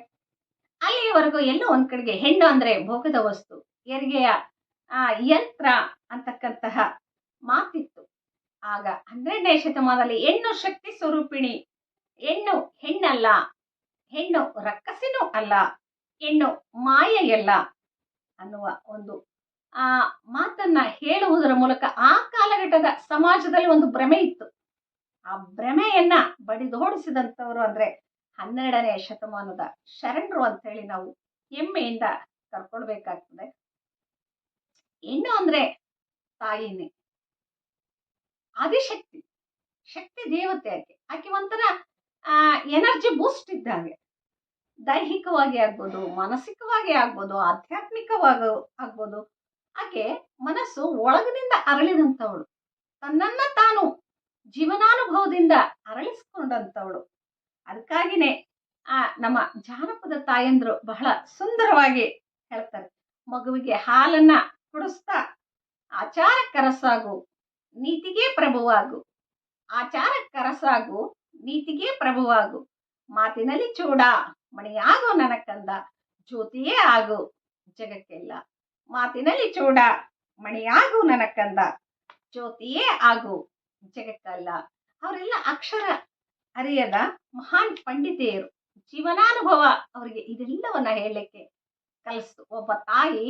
ಅಲ್ಲಿಯವರೆಗೂ ಎಲ್ಲೋ ಒಂದ್ ಕಡೆಗೆ ಹೆಣ್ಣು ಅಂದ್ರೆ ಭೋಗದ ವಸ್ತು, ಹೆರಿಗೆಯ ಯಂತ್ರ ಅಂತಕ್ಕಂತಹ ಮಾತಿತ್ತು. ಆಗ 12ನೇ ಶತಮಾನದಲ್ಲಿ ಹೆಣ್ಣು ಶಕ್ತಿ ಸ್ವರೂಪಿಣಿ, ಹೆಣ್ಣಲ್ಲ, ಹೆಣ್ಣು ರಕ್ಕಸಿನೂ ಅಲ್ಲ, ಹೆಣ್ಣು ಮಾಯೆಯಲ್ಲ ಅನ್ನುವ ಒಂದು ಮಾತನ್ನ ಹೇಳುವುದರ ಮೂಲಕ ಆ ಕಾಲಘಟ್ಟದ ಸಮಾಜದಲ್ಲಿ ಒಂದು ಭ್ರಮೆ ಇತ್ತು. ಆ ಭ್ರಮೆಯನ್ನ ಬಡಿದೋಡಿಸಿದಂಥವ್ರು ಅಂದ್ರೆ 12ನೇ ಶತಮಾನದ ಶರಣರು ಅಂತ ಹೇಳಿ ನಾವು ಹೆಮ್ಮೆಯಿಂದ ಕರ್ಕೊಳ್ಬೇಕಾಗ್ತದೆ. ಹೆಣ್ಣು ಅಂದ್ರೆ ತಾಯಿನೇ, ಆದಿಶಕ್ತಿ, ಶಕ್ತಿ ದೇವತೆ. ಆಕೆ ಒಂಥರ ಎನರ್ಜಿ ಬೂಸ್ಟ್ ಇದ್ದಾಗೆ, ದೈಹಿಕವಾಗಿ ಆಗ್ಬೋದು, ಮಾನಸಿಕವಾಗಿ ಆಗ್ಬೋದು, ಆಧ್ಯಾತ್ಮಿಕವಾಗಿ ಆಗ್ಬೋದು. ಆಕೆ ಮನಸ್ಸು ಒಳಗಿನಿಂದ ಅರಳಿದಂಥವಳು, ತನ್ನನ್ನ ತಾನು ಜೀವನಾನುಭವದಿಂದ ಅರಳಿಸ್ಕೊಂಡಂಥವಳು. ಅದಕ್ಕಾಗಿನೇ ನಮ್ಮ ಜಾನಪದ ತಾಯಂದ್ರು ಬಹಳ ಸುಂದರವಾಗಿ ಹೇಳ್ತಾರೆ, ಮಗುವಿಗೆ ಹಾಲನ್ನ ಕುಡಿಸ್ತಾ ಆಚಾರಕ್ಕರಸಾಗು ನೀತಿಗೆ ಪ್ರಭುವಾಗು, ಆಚಾರಕ್ಕರಸಾಗು ನೀತಿಗೆ ಪ್ರಭುವಾಗು, ಮಾತಿನಲ್ಲಿ ಚೂಡ ಮಣಿಯಾಗು ನನ್ನ ಕಂದ, ಜ್ಯೋತಿಯೇ ಆಗು ಜಗಕ್ಕೆಲ್ಲ. ಮಾತಿನಲ್ಲಿ ಚೂಡ ಮಣಿಯಾಗು ನನ್ನ ಕಂದ, ಜ್ಯೋತಿಯೇ ಆಗು ಜಗಕ್ಕಲ್ಲ. ಅವರೆಲ್ಲ ಅಕ್ಷರ ಅರಿಯದ ಮಹಾನ್ ಪಂಡಿತೆಯರು. ಜೀವನಾನುಭವ ಅವರಿಗೆ ಇದೆಲ್ಲವನ್ನ ಹೇಳಲಿಕ್ಕೆ ಕಲಿಸ್ತು. ಒಬ್ಬ ತಾಯಿ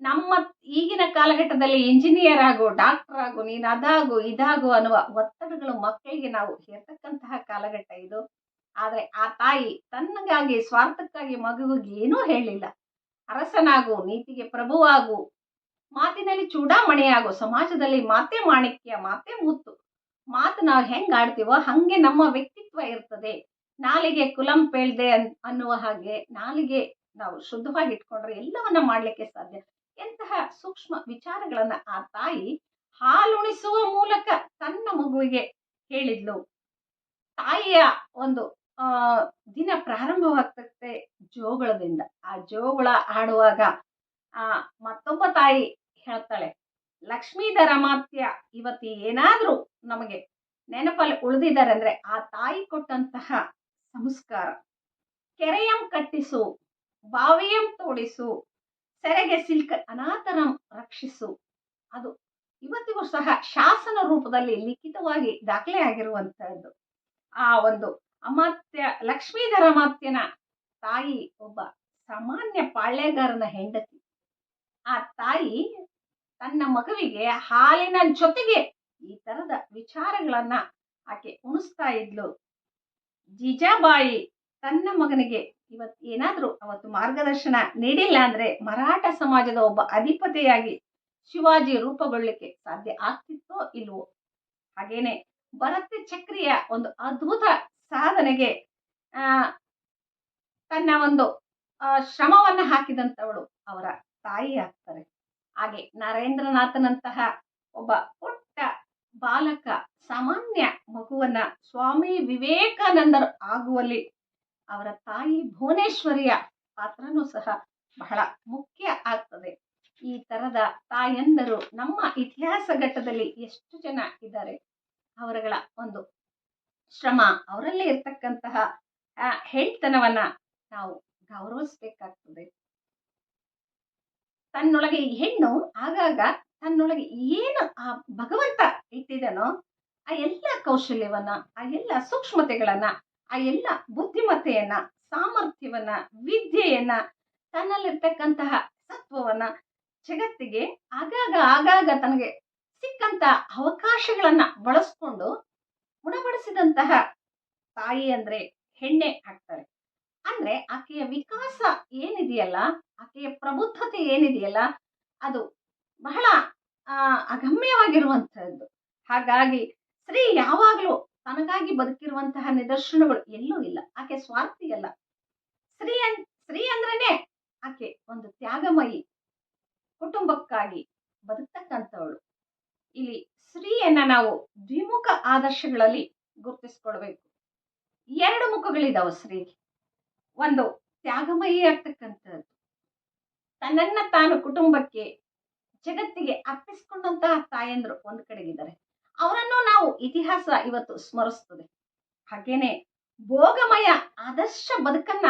ನಮ್ಮ ಈಗಿನ ಕಾಲಘಟ್ಟದಲ್ಲಿ ಇಂಜಿನಿಯರ್ ಆಗು, ಡಾಕ್ಟರ್ ಆಗು, ನೀನು ಅದಾಗು ಇದಾಗು ಅನ್ನುವ ಒತ್ತಡಗಳು ಮಕ್ಕಳಿಗೆ ನಾವು ಹೇರ್ತಕ್ಕಂತಹ ಕಾಲಘಟ್ಟ ಇದು. ಆದ್ರೆ ಆ ತಾಯಿ ತನ್ನಗಾಗಿ ಸ್ವಾರ್ಥಕ್ಕಾಗಿ ಮಗುವಿಗೆ ಏನೂ ಹೇಳಿಲ್ಲ. ಅರಸನಾಗು, ನೀತಿಗೆ ಪ್ರಭುವಾಗು, ಮಾತಿನಲ್ಲಿ ಚೂಡಾಮಣಿಯಾಗು, ಸಮಾಜದಲ್ಲಿ ಮಾತೆ ಮಾಣಿಕ್ಯ, ಮಾತೆ ಮುತ್ತು. ಮಾತು ನಾವು ಹೆಂಗ್ ಆಡ್ತೀವೋ ಹಂಗೆ ನಮ್ಮ ವ್ಯಕ್ತಿತ್ವ ಇರ್ತದೆ. ನಾಲಿಗೆ ಕುಲಂ ಪೇಳ್ದೆ ಅನ್ನುವ ಹಾಗೆ ನಾಲಿಗೆ ನಾವು ಶುದ್ಧವಾಗಿ ಇಟ್ಕೊಂಡ್ರೆ ಎಲ್ಲವನ್ನ ಮಾಡ್ಲಿಕ್ಕೆ ಸಾಧ್ಯ. ಎಂತಹ ಸೂಕ್ಷ್ಮ ವಿಚಾರಗಳನ್ನ ಆ ತಾಯಿ ಹಾಲುಣಿಸುವ ಮೂಲಕ ತನ್ನ ಮಗುವಿಗೆ ಹೇಳಿದ್ಲು. ತಾಯಿಯ ಒಂದು ದಿನ ಪ್ರಾರಂಭವಾಗ್ತದೆ ಜೋಗಳದಿಂದ. ಆ ಜೋಗಳ ಆಡುವಾಗ ಮತ್ತೊಬ್ಬ ತಾಯಿ ಹೇಳ್ತಾಳೆ, ಲಕ್ಷ್ಮೀಧರ ಮಾತ್ಯ ಇವತ್ತು ಏನಾದ್ರೂ ನಮಗೆ ನೆನಪಲ್ಲಿ ಉಳಿದಿದ್ದಾರೆ ಅಂದ್ರೆ ಆ ತಾಯಿ ಕೊಟ್ಟಂತಹ ಸಂಸ್ಕಾರ. ಕೆರೆಯಂ ಕಟ್ಟಿಸು, ಬಾವಿಯಂ ತೋಡಿಸು, ಸೆರೆಗೆ ಸಿಲ್ಕ ಅನಾಥರಂ ರಕ್ಷಿಸು. ಅದು ಇವತ್ತಿಗೂ ಸಹ ಶಾಸನ ರೂಪದಲ್ಲಿ ಲಿಖಿತವಾಗಿ ದಾಖಲೆ ಆಗಿರುವಂತಹದ್ದು. ಆ ಒಂದು ಅಮಾತ್ಯ ಲಕ್ಷ್ಮೀಧರ ಮಾತ್ಯನ ತಾಯಿ ಒಬ್ಬ ಸಾಮಾನ್ಯ ಪಾಳ್ಯಗಾರನ ಹೆಂಡತಿ. ಆ ತಾಯಿ ತನ್ನ ಮಗುವಿಗೆ ಹಾಲಿನ ಜೊತೆಗೆ ಈ ತರದ ವಿಚಾರಗಳನ್ನ ಆಕೆ ಉಣಿಸ್ತಾ ಇದ್ಲು. ಜೀಜಾಬಾಯಿ ತನ್ನ ಮಗನಿಗೆ ಏನಾದ್ರೂ ಅವತ್ತು ಮಾರ್ಗದರ್ಶನ ನೀಡಿಲ್ಲ ಅಂದ್ರೆ ಮರಾಠ ಸಮಾಜದ ಒಬ್ಬ ಅಧಿಪತಿಯಾಗಿ ಶಿವಾಜಿ ರೂಪುಗೊಳ್ಳಿಕ್ಕೆ ಸಾಧ್ಯ ಆಗ್ತಿತ್ತೋ ಇಲ್ವೋ. ಹಾಗೇನೆ ಭರತ ಚಕ್ರಿಯ ಒಂದು ಅದ್ಭುತ ಸಾಧನೆಗೆ ಆ ತನ್ನ ಒಂದು ಶ್ರಮವನ್ನ ಹಾಕಿದಂತವಳು ಅವರ ತಾಯಿ ಆಗ್ತಾರೆ. ಹಾಗೆ ನರೇಂದ್ರನಾಥನಂತಹ ಒಬ್ಬ ಪುಟ್ಟ ಬಾಲಕ ಸಾಮಾನ್ಯ ಮಗುವನ್ನ ಸ್ವಾಮಿ ವಿವೇಕಾನಂದರು ಆಗುವಲ್ಲಿ ಅವರ ತಾಯಿ ಭುವನೇಶ್ವರಿಯ ಪಾತ್ರನೂ ಸಹ ಬಹಳ ಮುಖ್ಯ ಆಗ್ತದೆ. ಈ ತರದ ತಾಯಂದರು ನಮ್ಮ ಇತಿಹಾಸ ಘಟ್ಟದಲ್ಲಿ ಎಷ್ಟು ಜನ ಇದ್ದಾರೆ. ಅವರುಗಳ ಒಂದು ಶ್ರಮ, ಅವರಲ್ಲೇ ಇರ್ತಕ್ಕಂತಹ ಹೆಣ್ತನವನ್ನ ನಾವು ಗೌರವಿಸ್ಬೇಕಾಗ್ತದೆ. ತನ್ನೊಳಗೆ ಈ ಹೆಣ್ಣು ಆಗಾಗ ತನ್ನೊಳಗೆ ಏನು ಆ ಭಗವಂತ ಇಟ್ಟಿದನೋ ಆ ಎಲ್ಲ ಕೌಶಲ್ಯವನ್ನ, ಆ ಎಲ್ಲ ಸೂಕ್ಷ್ಮತೆಗಳನ್ನ, ಆ ಎಲ್ಲ ಬುದ್ಧಿಮತ್ತೆಯನ್ನ, ಸಾಮರ್ಥ್ಯವನ್ನ, ವಿದ್ಯೆಯನ್ನ, ತನ್ನಲ್ಲಿರ್ತಕ್ಕಂತಹ ಸತ್ವವನ್ನ ಜಗತ್ತಿಗೆ ಆಗಾಗ ತನಗೆ ಸಿಕ್ಕಂತ ಅವಕಾಶಗಳನ್ನ ಬಳಸ್ಕೊಂಡು ಉಣಬಡಿಸಿದಂತಹ ತಾಯಿ ಅಂದ್ರೆ ಹೆಣ್ಣೆ ಆಗ್ತಾರೆ. ಅಂದ್ರೆ ಆಕೆಯ ವಿಕಾಸ ಏನಿದೆಯಲ್ಲ, ಆಕೆಯ ಪ್ರಬುದ್ಧತೆ ಏನಿದೆಯಲ್ಲ, ಅದು ಬಹಳ ಅಗಮ್ಯವಾಗಿರುವಂತಹದ್ದು. ಹಾಗಾಗಿ ಸ್ತ್ರೀ ಯಾವಾಗ್ಲೂ ತನಗಾಗಿ ಬದುಕಿರುವಂತಹ ನಿದರ್ಶನಗಳು ಎಲ್ಲೂ ಇಲ್ಲ. ಆಕೆ ಸ್ವಾರ್ಥಿ ಅಲ್ಲ. ಸ್ತ್ರೀ ಅಂದ್ರೇನೆ ಆಕೆ ಒಂದು ತ್ಯಾಗಮಯಿ, ಕುಟುಂಬಕ್ಕಾಗಿ ಬದುಕ್ತಕ್ಕಂಥವಳು. ಇಲ್ಲಿ ಸ್ತ್ರೀಯನ್ನ ನಾವು ದ್ವಿಮುಖ ಆದರ್ಶಗಳಲ್ಲಿ ಗುರುತಿಸ್ಕೊಳ್ಬೇಕು. 2 ಮುಖಗಳಿದಾವೆ ಸ್ತ್ರೀಗೆ. ಒಂದು ತ್ಯಾಗಮಯಿ ಆಗ್ತಕ್ಕಂಥದ್ದು, ತನ್ನನ್ನ ತಾನು ಕುಟುಂಬಕ್ಕೆ, ಜಗತ್ತಿಗೆ ಅರ್ಪಿಸ್ಕೊಂಡಂತಹ ತಾಯಂದ್ರು ಒಂದ್ ಕಡೆಗಿದ್ದಾರೆ. ಅವರನ್ನು ನಾವು ಇತಿಹಾಸ ಇವತ್ತು ಸ್ಮರಿಸ್ತದೆ. ಹಾಗೇನೆ ಭೋಗಮಯ ಆದರ್ಶ ಬದುಕನ್ನ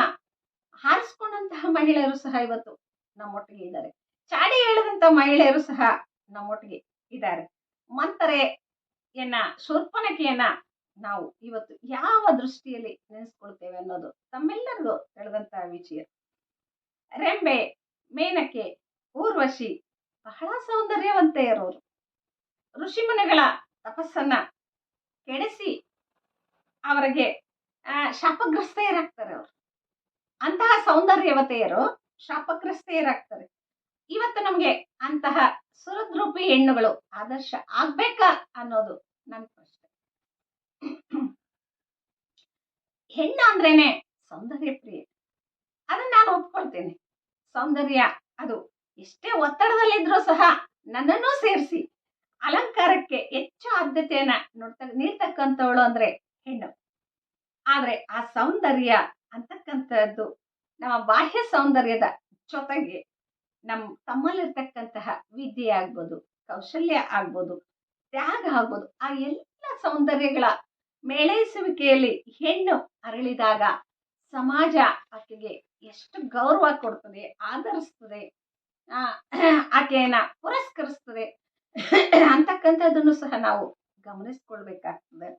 ಹಾರಿಸ್ಕೊಂಡಂತಹ ಮಹಿಳೆಯರು ಸಹ ಇವತ್ತು ನಮ್ಮೊಟ್ಟಿಗೆ ಇದ್ದಾರೆ. ಚಾಡಿ ಹೇಳದಂತ ಮಹಿಳೆಯರು ಸಹ ನಮ್ಮೊಟ್ಟಿಗೆ ಇದ್ದಾರೆ. ಮಂಥರೆಯನ್ನ, ಶೂರ್ಪನಖೆಯನ್ನ ನಾವು ಇವತ್ತು ಯಾವ ದೃಷ್ಟಿಯಲ್ಲಿ ನೆನೆಸ್ಕೊಳ್ತೇವೆ ಅನ್ನೋದು ತಮ್ಮೆಲ್ಲರಿಗೂ ತಿಳಿದಂತಹ ವಿಷಯ. ರೆಂಬೆ, ಮೇನಕೆ, ಊರ್ವಶಿ ಬಹಳ ಸೌಂದರ್ಯವಂತೆಯರವರು. ಋಷಿಮುನಿಗಳ ತಪಸ್ಸನ್ನ ಕೆಡಿಸಿ ಅವರಿಗೆ ಶಾಪಗ್ರಸ್ತೆಯರಾಗ್ತಾರೆ. ಅವರು ಅಂತಹ ಸೌಂದರ್ಯವತೆಯರು ಶಾಪಗ್ರಸ್ತೆಯರಾಗ್ತಾರೆ. ಇವತ್ತು ನಮ್ಗೆ ಅಂತಹ ಸುರದ್ರೂಪಿ ಹೆಣ್ಣುಗಳು ಆದರ್ಶ ಆಗ್ಬೇಕಾ ಅನ್ನೋದು ನನ್ನ ಪ್ರಶ್ನೆ. ಹೆಣ್ಣು ಅಂದ್ರೇನೆ ಸೌಂದರ್ಯ ಪ್ರಿಯೆ, ಅದನ್ನ ನಾನು ಒಪ್ಕೊಳ್ತೇನೆ. ಸೌಂದರ್ಯ ಅದು ಎಷ್ಟೇ ಒತ್ತಡದಲ್ಲಿದ್ರೂ ಸಹ ನನ್ನನ್ನೂ ಸೇರಿಸಿ ಅಲಂಕಾರಕ್ಕೆ ಹೆಚ್ಚು ಆದ್ಯತೆಯನ್ನ ನೀಡ್ತಕ್ಕಂಥವಳು ಅಂದ್ರೆ ಹೆಣ್ಣು. ಆದ್ರೆ ಆ ಸೌಂದರ್ಯ ಅಂತಕ್ಕಂಥದ್ದು ನಮ್ಮ ಬಾಹ್ಯ ಸೌಂದರ್ಯದ ಜೊತೆಗೆ ತಮ್ಮಲ್ಲಿರ್ತಕ್ಕಂತಹ ವಿದ್ಯೆ ಆಗ್ಬೋದು, ಕೌಶಲ್ಯ ಆಗ್ಬೋದು, ತ್ಯಾಗ ಆಗ್ಬೋದು, ಆ ಎಲ್ಲ ಸೌಂದರ್ಯಗಳ ಮೇಳೈಸುವಿಕೆಯಲ್ಲಿ ಹೆಣ್ಣು ಅರಳಿದಾಗ ಸಮಾಜ ಆಕೆಗೆ ಎಷ್ಟು ಗೌರವ ಕೊಡ್ತದೆ, ಆದರಿಸ್ತದೆ, ಆಕೆಯನ್ನ ಪುರಸ್ಕರಿಸ್ತದೆ ಅಂತಕ್ಕಂಥದ್ದನ್ನು ಸಹ ನಾವು ಗಮನಿಸ್ಕೊಳ್ಬೇಕಾಗ್ತದೆ.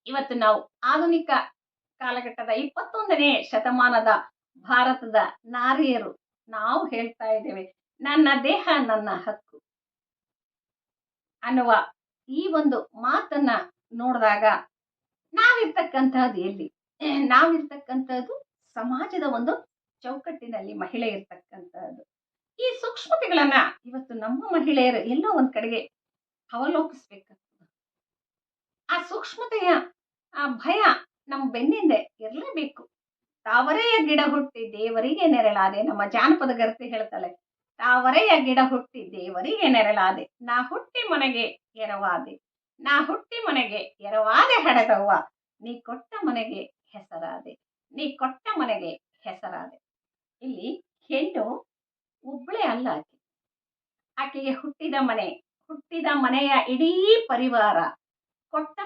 ಇವತ್ತು ನಾವು ಆಧುನಿಕ ಕಾಲಘಟ್ಟದ 21ನೇ ಶತಮಾನದ ಭಾರತದ ನಾರಿಯರು ನಾವು ಹೇಳ್ತಾ ಇದ್ದೇವೆ, ನನ್ನ ದೇಹ ನನ್ನ ಹಕ್ಕು ಅನ್ನುವ ಈ ಒಂದು ಮಾತನ್ನ ನೋಡಿದಾಗ ನಾವಿರ್ತಕ್ಕಂಥದ್ದು ಎಲ್ಲಿ? ನಾವಿರ್ತಕ್ಕಂಥದ್ದು ಸಮಾಜದ ಒಂದು ಚೌಕಟ್ಟಿನಲ್ಲಿ ಮಹಿಳೆ ಇರ್ತಕ್ಕಂಥದ್ದು. ಈ ಸೂಕ್ಷ್ಮತೆಗಳನ್ನ ಇವತ್ತು ನಮ್ಮ ಮಹಿಳೆಯರು ಎಲ್ಲೋ ಒಂದ್ ಕಡೆಗೆ ಅವಲೋಕಿಸ್ಬೇಕಾಗ್ತದೆ. ಆ ಸೂಕ್ಷ್ಮತೆಯ ಆ ಭಯ ನಮ್ಮ ಬೆನ್ನಿಂದೆ ಇರಲೇಬೇಕು. ತಾವರೆಯ ಗಿಡ ಹುಟ್ಟಿ ದೇವರಿಗೆ ನೆರಳಾದೆ, ನಮ್ಮ ಜಾನಪದ ಗರ್ತಿ ಹೇಳ್ತಾಳೆ, ತಾವರೆಯ ಗಿಡ ಹುಟ್ಟಿ ದೇವರಿಗೆ ನೆರಳಾದೆ, ನಾ ಹುಟ್ಟಿ ಮನೆಗೆ ಎರವಾದೆ, ನಾ ಹುಟ್ಟಿ ಮನೆಗೆ ಎರವಾದೆ ಹಡೆದವ್ವ, ನೀ ಕೊಟ್ಟ ಮನೆಗೆ ಹೆಸರಾದೆ, ನೀ ಕೊಟ್ಟ ಮನೆಗೆ ಹೆಸರಾದೆ. ಇಲ್ಲಿ ಹೆಣ್ಣು ಒಬ್ಬಳೇ ಅಲ್ಲ, ಆಕೆಗೆ ಹುಟ್ಟಿದ ಮನೆಯ ಇಡೀ ಪರಿವಾರ, ಕೊಟ್ಟ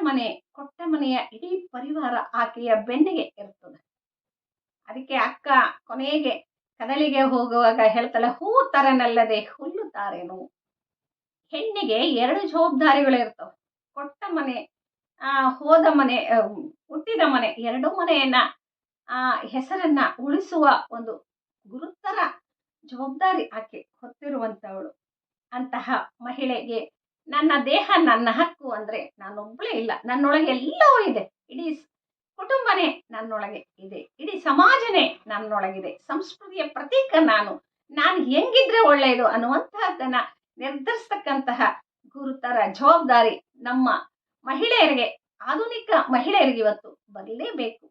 ಮನೆಯ ಇಡೀ ಪರಿವಾರ ಆಕೆಯ ಬೆನ್ನಿಗೆ ಇರ್ತದೆ. ಅದಕ್ಕೆ ಅಕ್ಕ ಕೊನೆಗೆ ಕದಲಿಗೆ ಹೋಗುವಾಗ ಹೇಳ್ತಾಳೆ, ಹೂ ತರನಲ್ಲದೆ ಹುಲ್ಲು ತಾರೇನು. ಹೆಣ್ಣಿಗೆ 2 ಜವಾಬ್ದಾರಿಗಳು ಇರ್ತವೆ. ಕೊಟ್ಟ ಮನೆ, ಹೋದ ಮನೆ, ಹುಟ್ಟಿದ ಮನೆ, 2 ಮನೆಯನ್ನ ಆ ಹೆಸರನ್ನ ಉಳಿಸುವ ಒಂದು ಗುರುತರ ಜವಾಬ್ದಾರಿ ಆಕೆ ಹೊತ್ತಿರುವಂತವಳು. ಅಂತಹ ಮಹಿಳೆಗೆ ನನ್ನ ದೇಹ ನನ್ನ ಹಕ್ಕು ಅಂದ್ರೆ ನಾನೊಬ್ಬಳೇ ಇಲ್ಲ, ನನ್ನೊಳಗೆ ಎಲ್ಲವೂ ಇದೆ. ಇಡೀ ಕುಟುಂಬನೇ ನನ್ನೊಳಗೆ ಇದೆ, ಇಡೀ ಸಮಾಜನೇ ನನ್ನೊಳಗಿದೆ, ಸಂಸ್ಕೃತಿಯ ಪ್ರತೀಕ ನಾನು ಹೆಂಗಿದ್ರೆ ಒಳ್ಳೆಯದು ಅನ್ನುವಂತಹದ್ದನ್ನ ನಿರ್ಧರಿಸ್ತಕ್ಕಂತಹ ಗುರುತರ ಜವಾಬ್ದಾರಿ ನಮ್ಮ ಮಹಿಳೆಯರಿಗೆ, ಆಧುನಿಕ ಮಹಿಳೆಯರಿಗೆ ಇವತ್ತು ಬರಲೇಬೇಕು.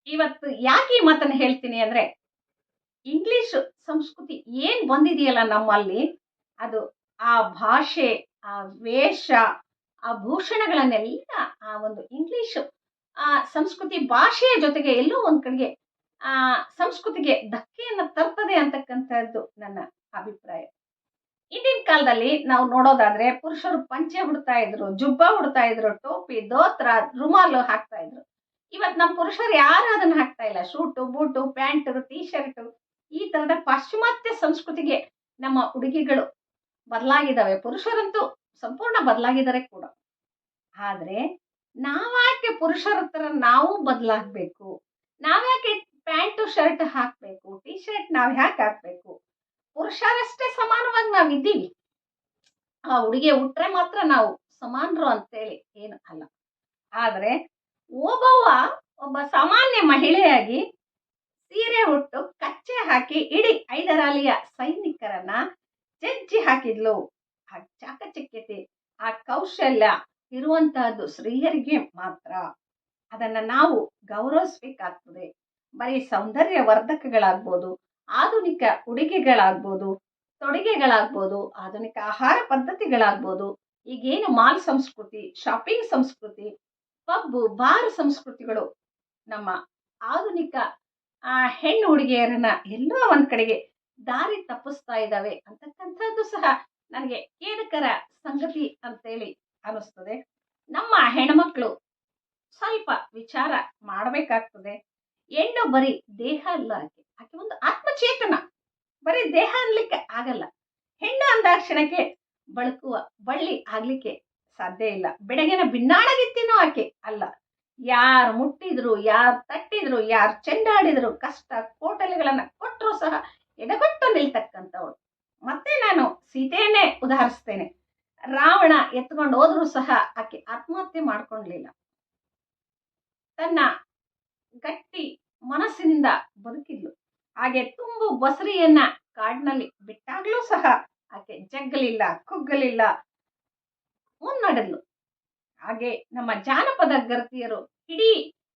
ಇವತ್ತು ಯಾಕೆ ಈ ಮಾತನ್ನು ಹೇಳ್ತೀನಿ ಅಂದ್ರೆ, ಇಂಗ್ಲಿಷ್ ಸಂಸ್ಕೃತಿ ಏನ್ ಬಂದಿದೆಯಲ್ಲ ನಮ್ಮಲ್ಲಿ, ಅದು ಆ ಭಾಷೆ, ಆ ವೇಷ, ಆ ಭೂಷಣಗಳನ್ನೆಲ್ಲ ಆ ಒಂದು ಇಂಗ್ಲಿಷ್ ಸಂಸ್ಕೃತಿ ಭಾಷೆಯ ಜೊತೆಗೆ ಎಲ್ಲೋ ಒಂದ್ ಕಡೆಗೆ ಸಂಸ್ಕೃತಿಗೆ ಧಕ್ಕೆಯನ್ನ ತರ್ತದೆ ಅಂತಕ್ಕಂಥದ್ದು ನನ್ನ ಅಭಿಪ್ರಾಯ. ಇಂದಿನ ಕಾಲದಲ್ಲಿ ನಾವು ನೋಡೋದಾದ್ರೆ ಪುರುಷರು ಪಂಚೆ ಉಡ್ತಾ ಇದ್ರು, ಜುಬ್ಬ ಉಡ್ತಾ ಇದ್ರು, ಟೋಪಿ, ದೋತ್ರ, ರುಮಾಲು ಹಾಕ್ತಾ ಇದ್ರು. ಇವತ್ ನಮ್ಮ ಪುರುಷರು ಯಾರು ಅದನ್ನ ಹಾಕ್ತಾ ಇಲ್ಲ. Suit, boot, pant, T shirt, ಈ ತರದ ಪಾಶ್ಚಿಮಾತ್ಯ ಸಂಸ್ಕೃತಿಗೆ ನಮ್ಮ ಉಡುಗೆಗಳು ಬದಲಾಗಿದ್ದಾವೆ. ಪುರುಷರಂತೂ ಸಂಪೂರ್ಣ ಬದಲಾಗಿದ್ದಾರೆ ಕೂಡ. ಆದ್ರೆ ನಾವ್ಯಾಕೆ ಪುರುಷರ ತರ ನಾವು ಬದಲಾಗ್ಬೇಕು? ನಾವ್ಯಾಕೆ ಪ್ಯಾಂಟು ಶರ್ಟ್ ಹಾಕ್ಬೇಕು? ಟೀ ಶರ್ಟ್ ನಾವ್ ಯಾಕೆ ಹಾಕ್ಬೇಕು? ಪುರುಷರಷ್ಟೇ ಸಮಾನವಾಗಿ ನಾವಿದ್ದೀವಿ. ಆ ಉಡುಗೆ ಉಟ್ರೆ ಮಾತ್ರ ನಾವು ಸಮಾನರು ಅಂತೇಳಿ ಏನು ಅಲ್ಲ. ಆದ್ರೆ ಒಬ್ಬ ಸಾಮಾನ್ಯ ಮಹಿಳೆಯಾಗಿ ಸೀರೆ ಉಟ್ಟು ಕಚ್ಚೆ ಹಾಕಿ ಇಡೀ ಐದರಾಲಿಯ ಸೈನಿಕರನ್ನ ಜಜ್ಜಿ ಹಾಕಿದ್ಲು. ಆ ಚಾಕಚಕ್ಯತೆ, ಆ ಕೌಶಲ್ಯ ಇರುವಂತಹದ್ದು ಸ್ತ್ರೀಯರಿಗೆ ಮಾತ್ರ. ಅದನ್ನ ನಾವು ಗೌರವಿಸ್ಬೇಕಾಗ್ತದೆ. ಬರೀ ಸೌಂದರ್ಯ ವರ್ಧಕಗಳಾಗ್ಬೋದು, ಆಧುನಿಕ ಉಡುಗೆಗಳಾಗ್ಬೋದು, ತೊಡುಗೆಗಳಾಗ್ಬೋದು, ಆಧುನಿಕ ಆಹಾರ ಪದ್ಧತಿಗಳಾಗ್ಬೋದು, ಈಗೇನು ಮಾಲ್ ಸಂಸ್ಕೃತಿ, ಶಾಪಿಂಗ್ ಸಂಸ್ಕೃತಿ, ಪಬ್ಬು, ಬಾರ್ ಸಂಸ್ಕೃತಿಗಳು ನಮ್ಮ ಆಧುನಿಕ ಹೆಣ್ಣು ಹುಡುಗಿಯರನ್ನ ಎಲ್ಲೋ ಒಂದ್ ಕಡೆಗೆ ದಾರಿ ತಪ್ಪಿಸ್ತಾ ಇದ್ದಾವೆ ಅಂತಕ್ಕಂಥದ್ದು ಸಹ ನನಗೆ ಖೇದಕರ ಸಂಗತಿ ಅಂತೇಳಿ ಅನಿಸ್ತದೆ. ನಮ್ಮ ಹೆಣ್ಮಕ್ಳು ಸ್ವಲ್ಪ ವಿಚಾರ ಮಾಡಬೇಕಾಗ್ತದೆ. ಹೆಣ್ಣು ಬರೀ ದೇಹ ಅಲ್ಲ, ಆಕೆ ಒಂದು ಆತ್ಮಚೇತನ. ಬರೀ ದೇಹ ಅನ್ಲಿಕ್ಕೆ ಆಗಲ್ಲ. ಹೆಣ್ಣು ಅಂದಾಕ್ಷಣಕ್ಕೆ ಬಳಕುವ ಬಳ್ಳಿ ಆಗ್ಲಿಕ್ಕೆ ಸಾಧ್ಯ ಇಲ್ಲ. ಬೆಡಗಿನ ಬಿನ್ನಾಡಗಿತ್ತಿನೂ ಆಕೆ ಅಲ್ಲ. ಯಾರು ಮುಟ್ಟಿದ್ರು, ಯಾರು ತಟ್ಟಿದ್ರು, ಯಾರು ಚೆಂಡಾಡಿದ್ರು, ಕಷ್ಟ ಕೋಟಲೆಗಳನ್ನ ಕೊಟ್ಟರು ಸಹ ಎದೆಗೊಟ್ಟು ನಿಲ್ತಕ್ಕಂಥವಳು. ಮತ್ತೆ ನಾನು ಸೀತೆಯನ್ನೇ ಉದಾಹರಿಸ್ತೇನೆ. ರಾವಣ ಎತ್ಕೊಂಡು ಹೋದ್ರು ಸಹ ಆಕೆ ಆತ್ಮಹತ್ಯೆ ಮಾಡ್ಕೊಂಡ್ಲಿಲ್ಲ. ತನ್ನ ಗಟ್ಟಿ ಮನಸ್ಸಿನಿಂದ ಬದುಕಿದ್ಲು. ಹಾಗೆ ತುಂಬು ಬಸರಿಯನ್ನ ಕಾಡಿನಲ್ಲಿ ಬಿಟ್ಟಾಗ್ಲೂ ಸಹ ಆಕೆ ಜಗ್ಗಲಿಲ್ಲ, ಕುಗ್ಗಲಿಲ್ಲ, ಮುನ್ನಡೆದ್ಲು. ಹಾಗೆ ನಮ್ಮ ಜಾನಪದ ಗರ್ತಿಯರು ಇಡೀ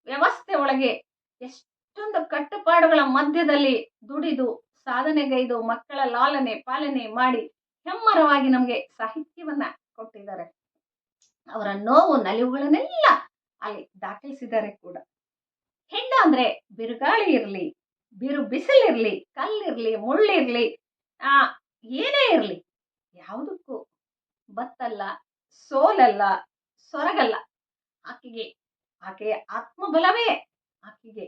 ವ್ಯವಸ್ಥೆ ಒಳಗೆ ಎಷ್ಟೊಂದು ಕಟ್ಟುಪಾಡುಗಳ ಮಧ್ಯದಲ್ಲಿ ದುಡಿದು ಸಾಧನೆಗೈದು ಮಕ್ಕಳ ಲಾಲನೆ ಪಾಲನೆ ಮಾಡಿ ಹೆಮ್ಮರವಾಗಿ ನಮಗೆ ಸಾಹಿತ್ಯವನ್ನ ಕೊಟ್ಟಿದ್ದಾರೆ. ಅವರ ನೋವು ನಲಿವುಗಳನ್ನೆಲ್ಲ ಅಲ್ಲಿ ದಾಖಲಿಸಿದ್ದಾರೆ ಕೂಡ. ಹೆಣ್ಣು ಅಂದ್ರೆ ಬಿರುಗಾಳಿ ಇರ್ಲಿ, ಬಿರು ಬಿಸಿಲಿರ್ಲಿ, ಕಲ್ಲಿರ್ಲಿ, ಮುಳ್ಳಿರ್ಲಿ, ಏನೇ ಇರ್ಲಿ, ಯಾವುದಕ್ಕೂ ಬತ್ತಲ್ಲ, ಸೋಲಲ್ಲ, ಸೊರಗಲ್ಲ. ಆಕೆಯ ಆತ್ಮಬಲವೇ ಆಕೆಗೆ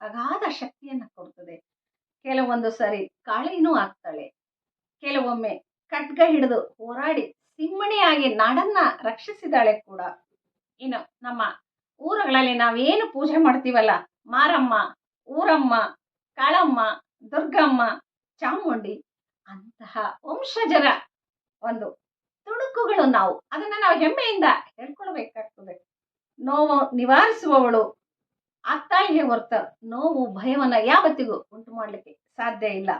ಅಗಾಧ ಶಕ್ತಿಯನ್ನ ಕೊಡ್ತದೆ. ಕೆಲವೊಂದು ಸರಿ ಕಾಳಿನೂ ಆಗ್ತಾಳೆ. ಕೆಲವೊಮ್ಮೆ ಖಡ್ಗ ಹಿಡಿದು ಹೋರಾಡಿ ಸಿಂಹಣಿಯಾಗಿ ನಾಡನ್ನ ರಕ್ಷಿಸಿದಾಳೆ ಕೂಡ. ಇನ್ನು ನಮ್ಮ ಊರುಗಳಲ್ಲಿ ನಾವೇನು ಪೂಜೆ ಮಾಡ್ತೀವಲ್ಲ, ಮಾರಮ್ಮ, ಊರಮ್ಮ, ಕಾಳಮ್ಮ, ದುರ್ಗಮ್ಮ, ಚಾಮುಂಡಿ, ಅಂತಹ ವಂಶಜರ ಒಂದು ತುಣುಕುಗಳು ನಾವು. ಅದನ್ನ ನಾವು ಹೆಮ್ಮೆಯಿಂದ ಹೇಳ್ಕೊಳ್ಬೇಕಾಗ್ತದೆ. ನೋವು ನಿವಾರಿಸುವವಳು ಆಗ್ತಾಳಿಗೆ ಹೊರತ ನೋವು ಭಯವನ್ನ ಯಾವತ್ತಿಗೂ ಉಂಟು ಮಾಡ್ಲಿಕ್ಕೆ ಸಾಧ್ಯ ಇಲ್ಲ.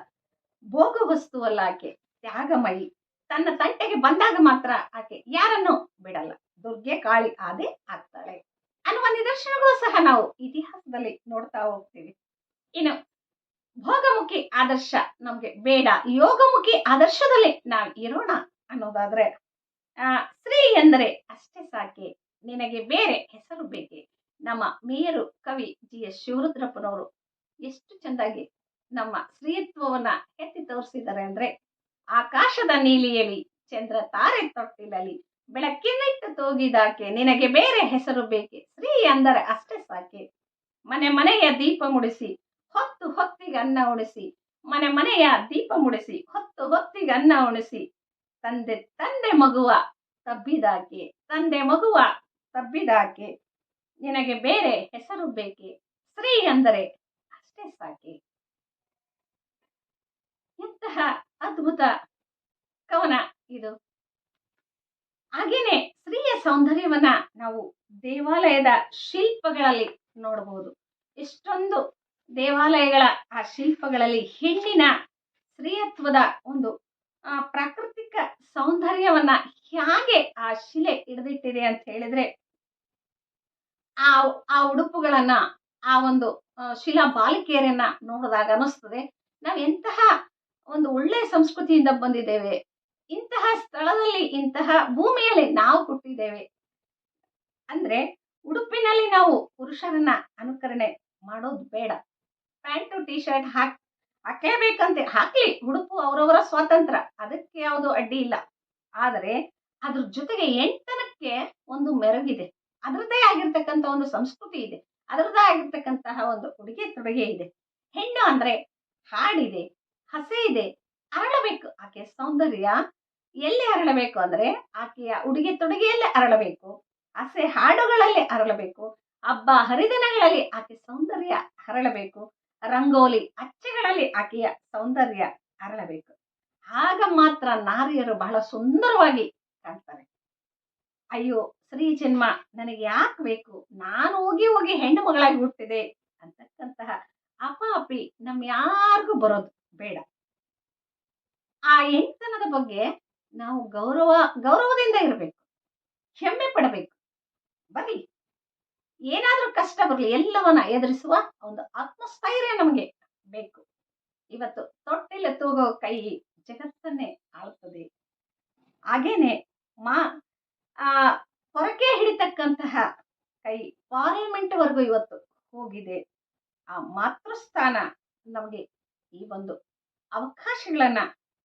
ಭೋಗ ವಸ್ತುವಲ್ಲ ಆಕೆ, ತ್ಯಾಗಮಯಿ. ತನ್ನ ತಂಟೆಗೆ ಬಂದಾಗ ಮಾತ್ರ ಆಕೆ ಯಾರನ್ನೂ ಬಿಡಲ್ಲ. ದುರ್ಗೆ ಕಾಳಿ ಆದೆ ಆಗ್ತಾಳೆ ಅನ್ನುವ ನಿದರ್ಶನಗಳು ಸಹ ನಾವು ಇತಿಹಾಸದಲ್ಲಿ ನೋಡ್ತಾ ಹೋಗ್ತೀವಿ. ಇನ್ನು ಭೋಗಮುಖಿ ಆದರ್ಶ ನಮ್ಗೆ ಬೇಡ, ಯೋಗಮುಖಿ ಆದರ್ಶದಲ್ಲಿ ನಾವು ಇರೋಣ ಅನ್ನೋದಾದ್ರೆ, ಸ್ತ್ರೀ ಎಂದರೆ ಅಷ್ಟೇ ಸಾಕೆ, ನಿನಗೆ ಬೇರೆ ಹೆಸರು ಬೇಕೆ. ನಮ್ಮ ಮೇಯರು ಕವಿ GS ಶಿವರುದ್ರಪ್ಪನವರು ಎಷ್ಟು ಚೆಂದಾಗಿ ನಮ್ಮ ಸ್ತ್ರೀತ್ವವನ್ನ ಎತ್ತಿ ತೋರಿಸಿದ್ದಾರೆ ಅಂದ್ರೆ, ಆಕಾಶದ ನೀಲಿಯಲಿ ಚಂದ್ರ ತಾರೆ ತೊಟ್ಟಿಲಲಿ ಬೆಳಕಿನಿಟ್ಟು ತೂಗಿದಾಕೆ, ನಿನಗೆ ಬೇರೆ ಹೆಸರು ಬೇಕೆ. ಸ್ತ್ರೀ ಅಂದರೆ ಅಷ್ಟೇ ಸಾಕೆ. ಮನೆಯ ದೀಪ ಮುಡಿಸಿ ಹೊತ್ತು ಹೊತ್ತಿಗೆ ಅನ್ನ ಉಣಿಸಿ, ಮನೆಯ ದೀಪ ಮುಡಿಸಿ ಹೊತ್ತು ಹೊತ್ತಿಗೆ ಅನ್ನ ಉಣಿಸಿ, ತಂದೆ ಮಗುವ ತಬ್ಬಿದಾಕೆ, ತಂದೆ ಮಗುವ ತಬ್ಬಿದಾಕೆ, ನಿನಗೆ ಬೇರೆ ಹೆಸರು ಬೇಕೆ. ಸ್ತ್ರೀ ಅಂದರೆ ಅಷ್ಟೇ ಸಾಕೆ. ಎಂತಹ ಅದ್ಭುತ ಕವನ ಇದು. ಹಾಗೇನೆ ಸ್ತ್ರೀಯ ಸೌಂದರ್ಯವನ್ನ ನಾವು ದೇವಾಲಯದ ಶಿಲ್ಪಗಳಲ್ಲಿ ನೋಡಬಹುದು. ಎಷ್ಟೊಂದು ದೇವಾಲಯಗಳ ಆ ಶಿಲ್ಪಗಳಲ್ಲಿ ಹೆಣ್ಣಿನ ಸ್ತ್ರೀಯತ್ವದ ಒಂದು ಪ್ರಾಕೃತಿಕ ಸೌಂದರ್ಯವನ್ನ ಹೇಗೆ ಆ ಶಿಲೆ ಹಿಡಿದಿಟ್ಟಿದೆ ಅಂತ ಹೇಳಿದ್ರೆ, ಆ ಆ ಉಡುಪುಗಳನ್ನ, ಆ ಒಂದು ಶಿಲಾ ಬಾಲಿಕೆಯರನ್ನ ನೋಡಿದಾಗ ಅನಿಸ್ತದೆ ನಾವು ಎಂತಹ ಒಂದು ಒಳ್ಳೆ ಸಂಸ್ಕೃತಿಯಿಂದ ಬಂದಿದ್ದೇವೆ, ಇಂತಹ ಸ್ಥಳದಲ್ಲಿ, ಇಂತಹ ಭೂಮಿಯಲ್ಲಿ ನಾವು ಹುಟ್ಟಿದ್ದೇವೆ. ಅಂದ್ರೆ ಉಡುಪಿನಲ್ಲಿ ನಾವು ಪುರುಷರನ್ನ ಅನುಕರಣೆ ಮಾಡೋದು ಬೇಡ. ಪ್ಯಾಂಟು ಟಿ ಶರ್ಟ್ ಹಾಕ್ಲೇಬೇಕಂತೆ ಹಾಕ್ಲಿ, ಉಡುಪು ಅವರವರ ಸ್ವಾತಂತ್ರ್ಯ, ಅದಕ್ಕೆ ಯಾವುದು ಅಡ್ಡಿ ಇಲ್ಲ. ಆದರೆ ಅದ್ರ ಜೊತೆಗೆ ಹೆಣ್ತನಕ್ಕೆ ಒಂದು ಮೆರುಗಿದೆ, ಅದರದ್ದೇ ಆಗಿರ್ತಕ್ಕಂಥ ಒಂದು ಸಂಸ್ಕೃತಿ ಇದೆ, ಅದರದ್ದೇ ಆಗಿರ್ತಕ್ಕಂತಹ ಒಂದು ಉಡುಗೆ ತೊಡುಗೆ ಇದೆ. ಹೆಣ್ಣು ಅಂದ್ರೆ ಹಾಡಿದೆ, ಹಸೆ ಇದೆ, ಅರಳಬೇಕು. ಆಕೆಯ ಸೌಂದರ್ಯ ಎಲ್ಲಿ ಅರಳಬೇಕು ಅಂದ್ರೆ ಆಕೆಯ ಉಡುಗೆ ತೊಡುಗೆಯಲ್ಲೇ ಅರಳಬೇಕು, ಹಸೆ ಹಾಡುಗಳಲ್ಲಿ ಅರಳಬೇಕು, ಹಬ್ಬ ಹರಿದಿನಗಳಲ್ಲಿ ಆಕೆ ಸೌಂದರ್ಯ ಹರಳಬೇಕು, ರಂಗೋಲಿ ಅಚ್ಚೆಗಳಲ್ಲಿ ಆಕೆಯ ಸೌಂದರ್ಯ ಅರಳಬೇಕು. ಆಗ ಮಾತ್ರ ನಾರಿಯರು ಬಹಳ ಸುಂದರವಾಗಿ ಕಾಣ್ತಾರೆ. ಅಯ್ಯೋ ಸ್ತ್ರೀ ಜನ್ಮ ನನಗೆ ಯಾಕೆ ಬೇಕು, ನಾನು ಹೋಗಿ ಹೋಗಿ ಹೆಣ್ಣು ಮಗಳಾಗಿ ಹುಟ್ಟಿದೆ ಅಂತಕ್ಕಂತಹ ಅಪಾಪಿ ನಮ್ ಯಾರಿಗೂ ಬರೋದು ಬೇಡ. ಆ ಹೆಣ್ತನದ ಬಗ್ಗೆ ನಾವು ಗೌರವದಿಂದ ಇರಬೇಕು, ಹೆಮ್ಮೆ ಪಡಬೇಕು. ಬರ್ಲಿ, ಏನಾದ್ರೂ ಕಷ್ಟ ಬರ್ಲಿ, ಎಲ್ಲವನ್ನ ಎದುರಿಸುವ ಒಂದು ಆತ್ಮಸ್ಥೈರ್ಯ ನಮಗೆ ಬೇಕು. ಇವತ್ತು ತೊಟ್ಟಿಲ್ಲ ತೂಗೋ ಕೈ ಜಗತ್ತನ್ನೇ ಆಳ್ತದೆ. ಹಾಗೇನೆ ಹೊರಕೆ ಹಿಡಿತಕ್ಕಂತಹ ಕೈ ಪಾರ್ಲಿಮೆಂಟ್ ವರೆಗೂ ಇವತ್ತು ಹೋಗಿದೆ. ಆ ಮಾತೃಸ್ಥಾನ ನಮಗೆ ಈ ಒಂದು ಅವಕಾಶಗಳನ್ನ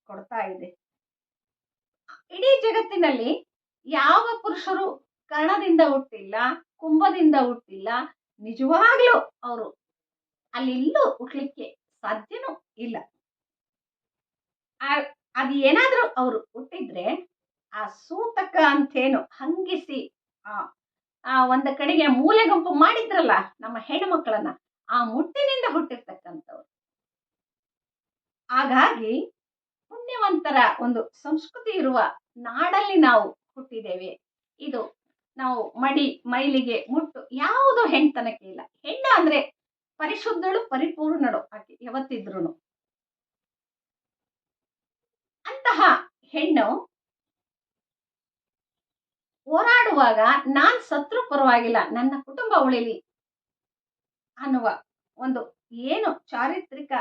ಕೊಡ್ತಾ ಇದೆ. ಇಡೀ ಜಗತ್ತಿನಲ್ಲಿ ಯಾವ ಪುರುಷರು ಕರ್ಣದಿಂದ ಹುಟ್ಟಿಲ್ಲ, ಕುಂಭದಿಂದ ಹುಟ್ಟಿಲ್ಲ, ನಿಜವಾಗ್ಲೂ ಅವರು ಅಲ್ಲಿಲ್ಲೂ ಹುಟ್ಲಿಕ್ಕೆ ಸಾಧ್ಯನೂ ಇಲ್ಲ. ಅದು ಏನಾದ್ರೂ ಅವರು ಹುಟ್ಟಿದ್ರೆ ಆ ಸೂತಕ ಅಂತೇನು ಹಂಗಿಸಿ ಒಂದ ಕಡೆಗೆ ಮೂಲೆ ಗುಂಪು ಮಾಡಿದ್ರಲ್ಲ ನಮ್ಮ ಹೆಣ್ಣು ಮಕ್ಕಳನ್ನ, ಆ ಮುಟ್ಟಿನಿಂದ ಹುಟ್ಟಿರ್ತಕ್ಕಂಥವ್ರು. ಹಾಗಾಗಿ ಪುಣ್ಯವಂತರ ಒಂದು ಸಂಸ್ಕೃತಿ ಇರುವ ನಾಡಲ್ಲಿ ನಾವು ಹುಟ್ಟಿದ್ದೇವೆ. ಇದು ನಾವು ಮೈಲಿಗೆ ಮುಟ್ಟು ಯಾವುದು ಹೆಣ್ತನಕ್ಕೆ ಇಲ್ಲ. ಹೆಣ್ಣು ಅಂದ್ರೆ ಪರಿಶುದ್ಧಳು, ಪರಿಪೂರ್ಣಳು ಆಕೆ ಯಾವತ್ತಿದ್ರು. ಅಂತಹ ಹೆಣ್ಣು ಹೋರಾಡುವಾಗ ನಾನ್ ಸತ್ರು ಪರವಾಗಿಲ್ಲ, ನನ್ನ ಕುಟುಂಬ ಉಳಿಲಿ ಅನ್ನುವ ಒಂದು ಏನು ಚಾರಿತ್ರಿಕ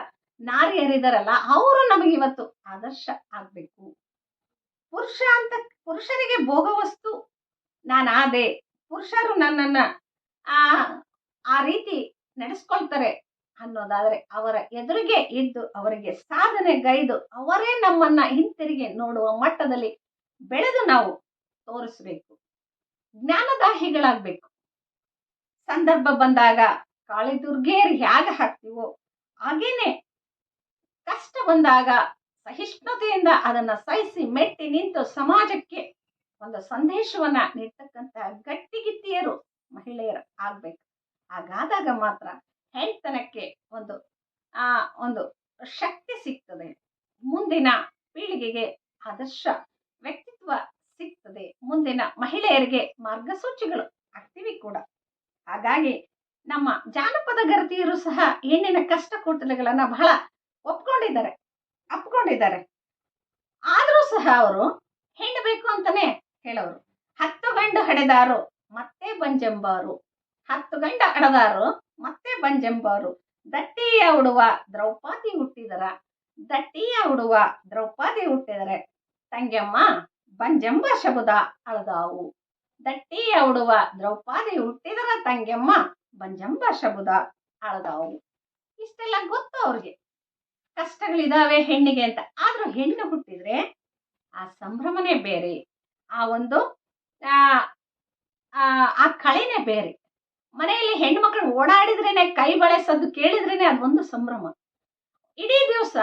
ನಾರಿಯರಿದಾರಲ್ಲ, ಅವರು ನಮಗೆ ಇವತ್ತು ಆದರ್ಶ ಆಗ್ಬೇಕು. ಪುರುಷರಿಗೆ ಭೋಗ ವಸ್ತು ನಾನಾದೆ, ಪುರುಷರು ನನ್ನನ್ನ ಆ ರೀತಿ ನಡೆಸ್ಕೊಳ್ತಾರೆ ಅನ್ನೋದಾದ್ರೆ ಅವರ ಎದುರಿಗೆ ಇದ್ದು ಅವರಿಗೆ ಸಾಧನೆ ಗೈದು ಅವರೇ ನಮ್ಮನ್ನ ಹಿಂತಿರುಗಿ ನೋಡುವ ಮಟ್ಟದಲ್ಲಿ ಬೆಳೆದು ನಾವು ತೋರಿಸ್ಬೇಕು. ಜ್ಞಾನದಾಹಿಗಳಾಗ್ಬೇಕು. ಸಂದರ್ಭ ಬಂದಾಗ ಕಾಳಿದುರ್ಗೇರ್ ಹೇಗೆ ಹಾಕ್ತಿವೋ ಹಾಗೇನೆ ಕಷ್ಟ ಬಂದಾಗ ಸಹಿಷ್ಣುತೆಯಿಂದ ಅದನ್ನ ಸಹಿಸಿ ಮೆಟ್ಟಿ ನಿಂತು ಸಮಾಜಕ್ಕೆ ಒಂದು ಸಂದೇಶವನ್ನ ನೀಡ್ತಕ್ಕಂತ ಗಟ್ಟಿಗಿತ್ತಿಯರು ಮಹಿಳೆಯರು ಆಗ್ಬೇಕು. ಹಾಗಾದಾಗ ಮಾತ್ರ ಹೆಣ್ತನಕ್ಕೆ ಒಂದು ಶಕ್ತಿ ಸಿಗ್ತದೆ, ಮುಂದಿನ ಪೀಳಿಗೆಗೆ ಆದರ್ಶ ವ್ಯಕ್ತಿತ್ವ ಸಿಗ್ತದೆ, ಮುಂದಿನ ಮಹಿಳೆಯರಿಗೆ ಮಾರ್ಗಸೂಚಿಗಳು ಆಗ್ತೀವಿ ಕೂಡ. ಹಾಗಾಗಿ ನಮ್ಮ ಜಾನಪದ ಗರತಿಯರು ಸಹ ಹೆಣ್ಣಿನ ಕಷ್ಟ ಕೊಟ್ಟಲೆಗಳನ್ನ ಬಹಳ ಅಪ್ಕೊಂಡಿದ್ದಾರೆ. ಆದ್ರೂ ಸಹ ಅವರು ಹೆಣ್ಣು ಬೇಕು ಅಂತಾನೆ ಹೇಳೋರು. 10 ಗಂಡು ಹಡೆದಾರು ಮತ್ತೆ ಬಂಜೆಂಬಾರು, 10 ಗಂಡ ಹಡೆದಾರು ಮತ್ತೆ ಬಂಜೆಂಬಾರು, ದಟ್ಟಿಯ ಉಡುವ ದ್ರೌಪದಿ ಹುಟ್ಟಿದರೆ ತಂಗ್ಯಮ್ಮ ಬಂಜೆಂಬ ಶಬುದ ಅಳದಾವು. ದಟ್ಟಿಯ ಉಡುವ ದ್ರೌಪದಿ ಹುಟ್ಟಿದರ ತಂಗ್ಯಮ್ಮ ಬಂಜೆಂಬ ಶಬುದ ಅಳದಾವು. ಇಷ್ಟೆಲ್ಲ ಗೊತ್ತು ಅವ್ರಿಗೆ, ಕಷ್ಟಗಳಿದಾವೆ ಹೆಣ್ಣಿಗೆ ಅಂತ. ಆದ್ರೂ ಹೆಣ್ಣು ಹುಟ್ಟಿದ್ರೆ ಆ ಸಂಭ್ರಮನೇ ಬೇರೆ, ಆ ಒಂದು ಆ ಕಳೆನೇ ಬೇರೆ. ಮನೆಯಲ್ಲಿ ಹೆಣ್ಣು ಮಕ್ಕಳು ಓಡಾಡಿದ್ರೇನೆ, ಕೈ ಬಳೆ ಸದ್ದು ಕೇಳಿದ್ರೇನೆ ಅದೊಂದು ಸಂಭ್ರಮ. ಇಡೀ ದಿವಸ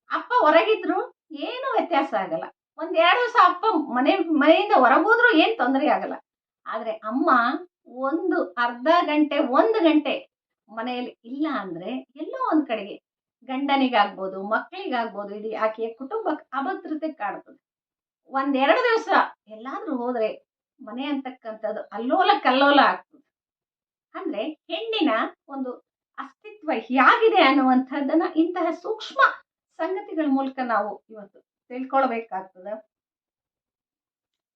ಅಪ್ಪ ಹೊರಗಿದ್ರು ಏನು ವ್ಯತ್ಯಾಸ ಆಗಲ್ಲ. 1-2 ದಿವಸ ಅಪ್ಪ ಮನೆಯಿಂದ ಹೊರಗೋದ್ರು ಏನ್ ತೊಂದರೆ ಆಗಲ್ಲ. ಆದ್ರೆ ಅಮ್ಮ ಒಂದು ಅರ್ಧ ಗಂಟೆ 1 ಗಂಟೆ ಮನೆಯಲ್ಲಿ ಇಲ್ಲ ಅಂದ್ರೆ ಎಲ್ಲೋ ಒಂದ್ ಕಡೆಗೆ ಗಂಡನಿಗಾಗ್ಬೋದು, ಮಕ್ಕಳಿಗಾಗ್ಬೋದು, ಇಡೀ ಆಕೆಯ ಕುಟುಂಬಕ್ಕೆ ಅಭದ್ರತೆ ಕಾಡ್ತದೆ. ಒಂದೆರಡು ದಿವಸ ಎಲ್ಲಾದ್ರೂ ಹೋದ್ರೆ ಮನೆ ಅಂತಕ್ಕಂಥದ್ದು ಅಲ್ಲೋಲ ಕಲ್ಲೋಲ ಆಗ್ತದೆ. ಅಂದ್ರೆ ಹೆಣ್ಣಿನ ಒಂದು ಅಸ್ತಿತ್ವ ಹೇಗಿದೆ ಅನ್ನುವಂಥದ್ದನ್ನ ಇಂತಹ ಸೂಕ್ಷ್ಮ ಸಂಗತಿಗಳ ಮೂಲಕ ನಾವು ಇವತ್ತು ತಿಳ್ಕೊಳ್ಬೇಕಾಗ್ತದ.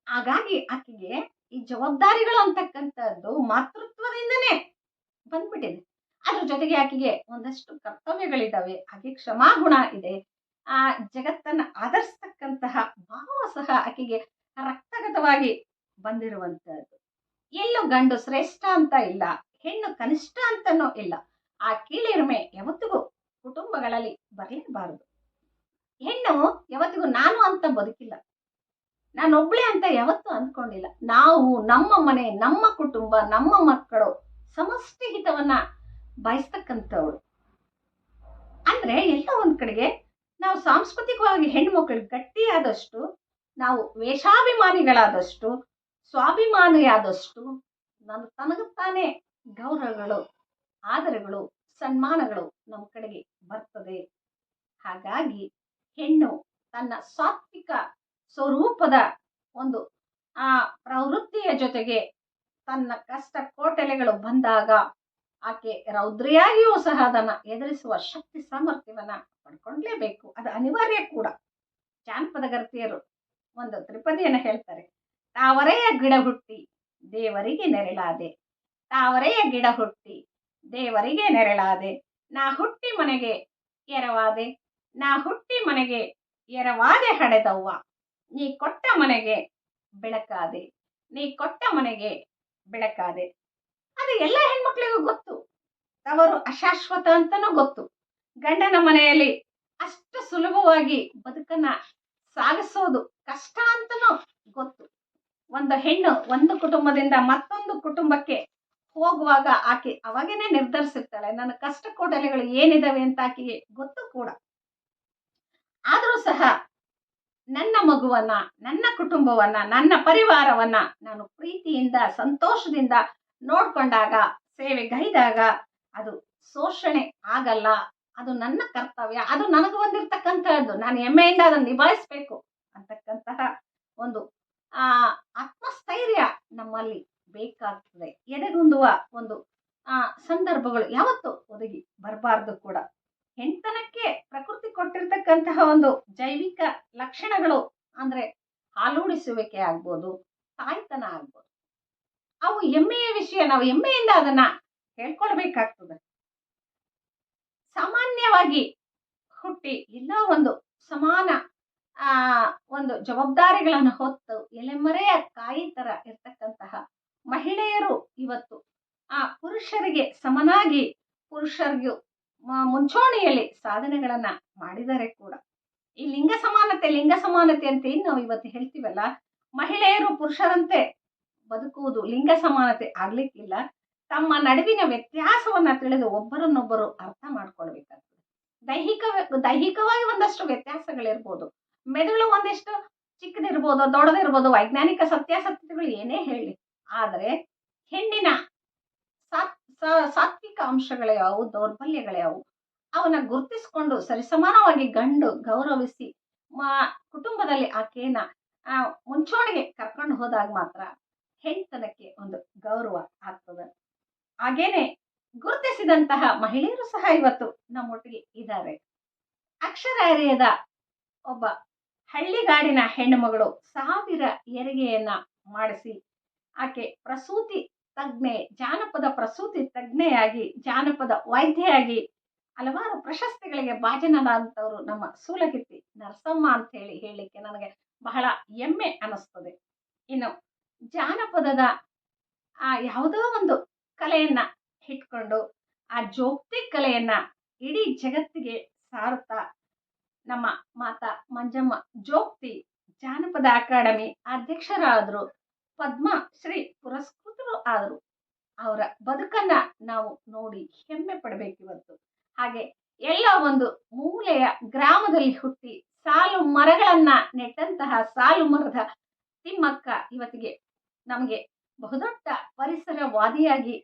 ಹಾಗಾಗಿ ಆಕೆಗೆ ಈ ಜವಾಬ್ದಾರಿಗಳು ಅಂತಕ್ಕಂಥದ್ದು ಮಾತೃತ್ವದಿಂದನೇ ಬಂದ್ಬಿಟ್ಟಿದೆ. ಅದ್ರ ಜೊತೆಗೆ ಆಕೆಗೆ ಒಂದಷ್ಟು ಕರ್ತವ್ಯಗಳಿದಾವೆ, ಹಾಗೆ ಕ್ಷಮಾಗುಣ ಇದೆ, ಆ ಜಗತ್ತನ್ನ ಆಧರಿಸ್ತಕ್ಕಂತಹ ಭಾವ ಸಹ ಆಕೆಗೆ ರಕ್ತಗತವಾಗಿ ಬಂದಿರುವಂತಹದ್ದು. ಎಲ್ಲೂ ಗಂಡು ಶ್ರೇಷ್ಠ ಅಂತ ಇಲ್ಲ, ಹೆಣ್ಣು ಕನಿಷ್ಠ ಅಂತನೂ ಇಲ್ಲ. ಆ ಕೀಳಿರಿಮೆ ಯಾವತ್ತಿಗೂ ಕುಟುಂಬಗಳಲ್ಲಿ ಬರಲೇಬಾರದು. ಹೆಣ್ಣು ಯಾವತ್ತಿಗೂ ನಾನು ಅಂತ ಬದುಕಿಲ್ಲ, ನಾನೊಬ್ಳೆ ಅಂತ ಯಾವತ್ತೂ ಅಂದ್ಕೊಂಡಿಲ್ಲ. ನಾವು ನಮ್ಮ ಮನೆ, ನಮ್ಮ ಕುಟುಂಬ, ನಮ್ಮ ಮಕ್ಕಳು ಸಮಷ್ಟಿ ಹಿತವನ್ನ ಬಯಸ್ತಕ್ಕಂಥವ್ರು. ಅಂದ್ರೆ ಎಲ್ಲ ಒಂದ್ ಕಡೆಗೆ ನಾವು ಸಾಂಸ್ಕೃತಿಕವಾಗಿ ಹೆಣ್ಮಕ್ಳು ಗಟ್ಟಿಯಾದಷ್ಟು, ನಾವು ವೇಷಾಭಿಮಾನಿಗಳಾದಷ್ಟು, ಸ್ವಾಭಿಮಾನಿಯಾದಷ್ಟು ತನಗುತ್ತಾನೆ ಗೌರವಗಳು, ಆದರಗಳು, ಸನ್ಮಾನಗಳು ನಮ್ಮ ಕಡೆಗೆ ಬರ್ತದೆ. ಹಾಗಾಗಿ ಹೆಣ್ಣು ತನ್ನ ಸಾತ್ವಿಕ ಸ್ವರೂಪದ ಒಂದು ಪ್ರವೃತ್ತಿಯ ಜೊತೆಗೆ ತನ್ನ ಕಷ್ಟ ಕೋಟಲೆಗಳು ಬಂದಾಗ ಆಕೆ ರೌದ್ರಿಯಾಗಿಯೂ ಸಹ ಅದನ್ನ ಎದುರಿಸುವ ಶಕ್ತಿ ಸಾಮರ್ಥ್ಯವನ್ನ ಪಡ್ಕೊಂಡ್ಲೇಬೇಕು. ಅದು ಅನಿವಾರ್ಯ ಕೂಡ. ಜಾನಪದ ಗರ್ತಿಯರು ಒಂದು ತ್ರಿಪದಿಯನ್ನ ಹೇಳ್ತಾರೆ. ತಾವರೆಯ ಗಿಡ ಹುಟ್ಟಿ ದೇವರಿಗೆ ನೆರಳಾದೆ, ತಾವರೆಯ ಗಿಡ ಹುಟ್ಟಿ ದೇವರಿಗೆ ನೆರಳಾದೆ, ನಾ ಹುಟ್ಟಿ ಮನೆಗೆ ಎರವಾದೆ, ನಾ ಹುಟ್ಟಿ ಮನೆಗೆ ಎರವಾದೆ ಹಡೆದವ್ವ, ನೀ ಕೊಟ್ಟ ಮನೆಗೆ ಬೆಳಕಾದೆ, ನೀ ಕೊಟ್ಟ ಮನೆಗೆ ಬೆಳಕಾದೆ. ಅದು ಎಲ್ಲ ಹೆಣ್ಮಕ್ಳಿಗೂ ಗೊತ್ತು. ತವರು ಅಶಾಶ್ವತ ಅಂತನೂ ಗೊತ್ತು. ಗಂಡನ ಮನೆಯಲ್ಲಿ ಅಷ್ಟು ಸುಲಭವಾಗಿ ಬದುಕನ್ನ ಸಾಗಿಸೋದು ಕಷ್ಟ ಅಂತನೂ ಗೊತ್ತು. ಒಂದು ಹೆಣ್ಣು ಒಂದು ಕುಟುಂಬದಿಂದ ಮತ್ತೊಂದು ಕುಟುಂಬಕ್ಕೆ ಹೋಗುವಾಗ ಆಕೆ ಅವಾಗೇನೆ ನಿರ್ಧರಿಸಿರ್ತಾಳೆ, ನನ್ನ ಕಷ್ಟ ಕೋಟಲೆಗಳು ಏನಿದಾವೆ ಅಂತ ಆಕೆಗೆ ಗೊತ್ತು ಕೂಡ. ಆದರೂ ಸಹ ನನ್ನ ಮಗುವನ್ನ, ನನ್ನ ಕುಟುಂಬವನ್ನ, ನನ್ನ ಪರಿವಾರವನ್ನ ನಾನು ಪ್ರೀತಿಯಿಂದ ಸಂತೋಷದಿಂದ ನೋಡ್ಕೊಂಡಾಗ, ಸೇವೆಗೈದಾಗ ಅದು ಶೋಷಣೆ ಆಗಲ್ಲ. ಅದು ನನ್ನ ಕರ್ತವ್ಯ, ಅದು ನನಗೆ ಬಂದಿರ್ತಕ್ಕಂಥದ್ದು, ನಾನು ಹೆಮ್ಮೆಯಿಂದ ಅದನ್ನು ನಿಭಾಯಿಸ್ಬೇಕು ಅಂತಕ್ಕಂತಹ ಒಂದು ಆತ್ಮಸ್ಥೈರ್ಯ ನಮ್ಮಲ್ಲಿ ಬೇಕಾಗ್ತದೆ. ಎದೆಗುಂದುವ ಒಂದು ಸಂದರ್ಭಗಳು ಯಾವತ್ತು ಒದಗಿ ಬರಬಾರ್ದು ಕೂಡ. ಹೆಣ್ತನಕ್ಕೆ ಪ್ರಕೃತಿ ಕೊಟ್ಟಿರ್ತಕ್ಕಂತಹ ಒಂದು ಜೈವಿಕ ಲಕ್ಷಣಗಳು ಅಂದ್ರೆ ಹಾಲೂಡಿಸುವಿಕೆ ಆಗ್ಬೋದು, ತಾಯ್ತನ ಆಗ್ಬೋದು, ಅವು ಹೆಮ್ಮೆಯ ವಿಷಯ. ನಾವು ಹೆಮ್ಮೆಯಿಂದ ಅದನ್ನ ಹೇಳ್ಕೊಳ್ಬೇಕಾಗ್ತದೆ. ಸಾಮಾನ್ಯವಾಗಿ ಹುಟ್ಟಿ ಎಲ್ಲ ಒಂದು ಸಮಾನ ಒಂದು ಜವಾಬ್ದಾರಿಗಳನ್ನು ಹೊತ್ತು ಎಲೆಮರೆಯ ಕಾಯಿ ತರ ಇರ್ತಕ್ಕಂತಹ ಮಹಿಳೆಯರು ಇವತ್ತು ಪುರುಷರಿಗೆ ಸಮನಾಗಿ, ಪುರುಷರಿಗೂ ಮುಂಚೂಣಿಯಲ್ಲಿ ಸಾಧನೆಗಳನ್ನ ಮಾಡಿದರೆ ಕೂಡ. ಈ ಲಿಂಗ ಸಮಾನತೆ ಅಂತ ಏನ್ ನಾವು ಇವತ್ತು ಹೇಳ್ತೀವಲ್ಲ, ಮಹಿಳೆಯರು ಪುರುಷರಂತೆ ಬದುಕುವುದು ಲಿಂಗ ಸಮಾನತೆ ಆಗ್ಲಿಕ್ಕಿಲ್ಲ. ತಮ್ಮ ನಡುವಿನ ವ್ಯತ್ಯಾಸವನ್ನ ತಿಳಿದು ಒಬ್ಬರನ್ನೊಬ್ಬರು ಅರ್ಥ ಮಾಡ್ಕೊಳ್ಬೇಕಾಗ್ತದೆ. ದೈಹಿಕವಾಗಿ ಒಂದಷ್ಟು ವ್ಯತ್ಯಾಸಗಳಿರ್ಬೋದು, ಮೆದುಳು ಒಂದಿಷ್ಟು ಚಿಕ್ಕದಿರ್ಬೋದು, ದೊಡ್ಡದಿರ್ಬೋದು, ವೈಜ್ಞಾನಿಕ ಸತ್ಯಾಸತ್ಯತೆಗಳು ಏನೇ ಹೇಳಿ, ಆದ್ರೆ ಹೆಣ್ಣಿನ ಸಾತ್ವಿಕ ಅಂಶಗಳು ಯಾವುವು, ದೌರ್ಬಲ್ಯಗಳು ಯಾವುವು, ಅವನ್ನ ಗುರುತಿಸಿಕೊಂಡು ಸರಿಸಮಾನವಾಗಿ ಗಂಡು ಗೌರವಿಸಿ ಕುಟುಂಬದಲ್ಲಿ ಆಕೆಯನ್ನ ಮುಂಚೂಣಿಗೆ ಕರ್ಕೊಂಡು ಹೋದಾಗ ಮಾತ್ರ ಹೆಣ್ತನಕ್ಕೆ ಒಂದು ಗೌರವ ಆಗ್ತದೆ. ಹಾಗೇನೆ ಗುರುತಿಸಿದಂತಹ ಮಹಿಳೆಯರು ಸಹ ಇವತ್ತು ನಮ್ಮೊಟ್ಟಿಗೆ ಇದ್ದಾರೆ. ಅಕ್ಷರ ಅರಿಯದ ಒಬ್ಬ ಹಳ್ಳಿಗಾಡಿನ ಹೆಣ್ಣು ಮಗಳು 1000 ಹೆರಿಗೆಯನ್ನ ಮಾಡಿಸಿ ಆಕೆ ಪ್ರಸೂತಿ ತಜ್ಞೆ, ಜಾನಪದ ಪ್ರಸೂತಿ ತಜ್ಞೆಯಾಗಿ, ಜಾನಪದ ವೈದ್ಯೆಯಾಗಿ ಹಲವಾರು ಪ್ರಶಸ್ತಿಗಳಿಗೆ ಭಾಜನರಾದಂಥವ್ರು ನಮ್ಮ ಸೂಲಗಿತ್ತಿ ನರಸಮ್ಮ ಅಂತ ಹೇಳಲಿಕ್ಕೆ ನನಗೆ ಬಹಳ ಹೆಮ್ಮೆ ಅನಿಸ್ತದೆ. ಇನ್ನು ಜಾನಪದದ ಯಾವುದೋ ಒಂದು ಕಲೆಯನ್ನ ಇಟ್ಕೊಂಡು ಆ ಜೋಕ್ತಿ ಕಲೆಯನ್ನ ಇಡೀ ಜಗತ್ತಿಗೆ ಸಾರುತ್ತಾ ನಮ್ಮ ಮಾತಾ ಮಂಜಮ್ಮ ಜೋಕ್ತಿ ಜಾನಪದ ಅಕಾಡೆಮಿ ಅಧ್ಯಕ್ಷರಾದ್ರು, ಪದ್ಮಶ್ರೀ ಪುರಸ್ಕೃತರು ಆದ್ರು. ಅವರ ಬದುಕನ್ನ ನಾವು ನೋಡಿ ಹೆಮ್ಮೆ ಪಡಬೇಕಿವತ್ತು. ಹಾಗೆ ಎಲ್ಲ ಒಂದು ಮೂಲೆಯ ಗ್ರಾಮದಲ್ಲಿ ಹುಟ್ಟಿ ಸಾಲು ಮರಗಳನ್ನ ನೆಟ್ಟಂತಹ ಸಾಲು ಮರದ ತಿಮ್ಮಕ್ಕ ಇವತ್ತಿಗೆ ನಮಗೆ ಬಹುದೊಡ್ಡ ಪರಿಸರವಾದಿಯಾಗಿ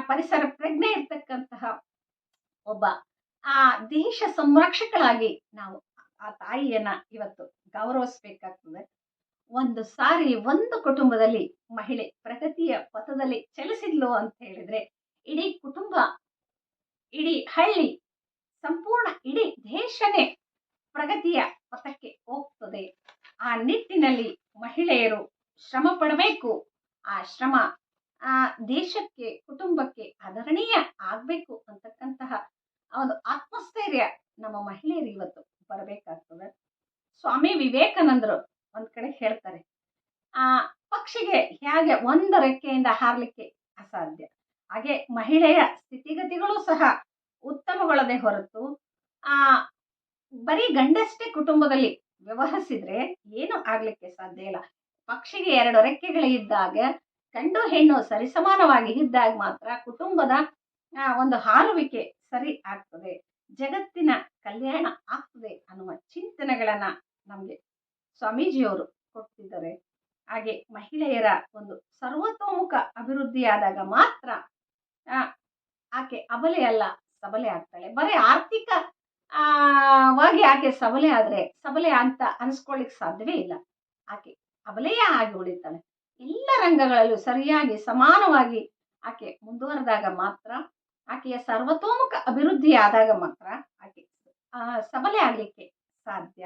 ಪರಿಸರ ಪ್ರಜ್ಞೆ ಇರ್ತಕ್ಕಂತಹ ಒಬ್ಬ ಆ ದೇಶ ಸಂರಕ್ಷಕಳಾಗಿ ನಾವು ಆ ತಾಯಿಯನ್ನ ಇವತ್ತು ಗೌರವಿಸ್ಬೇಕಾಗ್ತದೆ. ಒಂದು ಸಾರಿ ಒಂದು ಕುಟುಂಬದಲ್ಲಿ ಮಹಿಳೆ ಪ್ರಗತಿಯ ಪಥದಲ್ಲಿ ಚಲಿಸಿದ್ಲು ಅಂತ ಹೇಳಿದ್ರೆ ಇಡೀ ಕುಟುಂಬ, ಇಡೀ ಹಳ್ಳಿ, ಸಂಪೂರ್ಣ ಇಡೀ ದೇಶನೇ ಪ್ರಗತಿಯ ಪಥಕ್ಕೆ ಹೋಗ್ತದೆ. ಆ ನಿಟ್ಟಿನಲ್ಲಿ ಮಹಿಳೆಯರು ಶ್ರಮ ಪಡಬೇಕು. ಆ ಶ್ರಮ ಆ ದೇಶಕ್ಕೆ, ಕುಟುಂಬಕ್ಕೆ ಆದರಣೀಯ ಆಗ್ಬೇಕು ಅಂತಕ್ಕಂತಹ ಒಂದು ಆತ್ಮಸ್ಥೈರ್ಯ ನಮ್ಮ ಮಹಿಳೆಯರು ಇವತ್ತು ಬರಬೇಕಾಗ್ತದೆ. ಸ್ವಾಮಿ ವಿವೇಕಾನಂದರು ಒಂದ್ ಕಡೆ ಹೇಳ್ತಾರೆ, ಆ ಪಕ್ಷಿಗೆ ಹೇಗೆ ಒಂದು ರೆಕ್ಕೆಯಿಂದ ಹಾರ್ಲಿಕ್ಕೆ ಅಸಾಧ್ಯ, ಹಾಗೆ ಮಹಿಳೆಯ ಸ್ಥಿತಿಗತಿಗಳು ಸಹ ಉತ್ತಮಗೊಳ್ಳದೆ ಹೊರತು ಆ ಬರೀ ಗಂಡಷ್ಟೇ ಕುಟುಂಬದಲ್ಲಿ ವ್ಯವಹರಿಸಿದ್ರೆ ಏನು ಆಗ್ಲಿಕ್ಕೆ ಸಾಧ್ಯ ಇಲ್ಲ. ಪಕ್ಷಿಗೆ 2 ರೆಕ್ಕೆಗಳಿದ್ದಾಗ, ಗಂಡು ಹೆಣ್ಣು ಸರಿಸಮಾನವಾಗಿ ಇದ್ದಾಗ ಮಾತ್ರ ಕುಟುಂಬದ ಒಂದು ಹಾರುವಿಕೆ ಸರಿ ಆಗ್ತದೆ, ಜಗತ್ತಿನ ಕಲ್ಯಾಣ ಆಗ್ತದೆ ಅನ್ನುವ ಚಿಂತನೆಗಳನ್ನ ನಮ್ಗೆ ಸ್ವಾಮೀಜಿಯವರು ಕೊಡ್ತಿದ್ದಾರೆ. ಹಾಗೆ ಮಹಿಳೆಯರ ಒಂದು ಸರ್ವತೋಮುಖ ಅಭಿವೃದ್ಧಿಯಾದಾಗ ಮಾತ್ರ ಆಕೆ ಅಬಲೆ ಅಲ್ಲ, ಸಬಲೆ ಆಗ್ತಾಳೆ. ಬರೀ ಆರ್ಥಿಕ ವಾಗಿ ಆಕೆ ಸಬಲೆ ಆದ್ರೆ ಸಬಲೆ ಅಂತ ಅನ್ಸ್ಕೊಳ್ಳಿಕ್ ಸಾಧ್ಯವೇ ಇಲ್ಲ. ಆಕೆ ಅಬಲೆಯ ಆಗಿ ಉಳಿತಾಳೆ. ಎಲ್ಲ ರಂಗಗಳಲ್ಲೂ ಸರಿಯಾಗಿ ಸಮಾನವಾಗಿ ಆಕೆ ಮುಂದುವರೆದಾಗ ಮಾತ್ರ, ಆಕೆಯ ಸರ್ವತೋಮುಖ ಅಭಿವೃದ್ಧಿ ಆದಾಗ ಮಾತ್ರ ಆಕೆ ಸಬಲೆ ಆಗ್ಲಿಕ್ಕೆ ಸಾಧ್ಯ.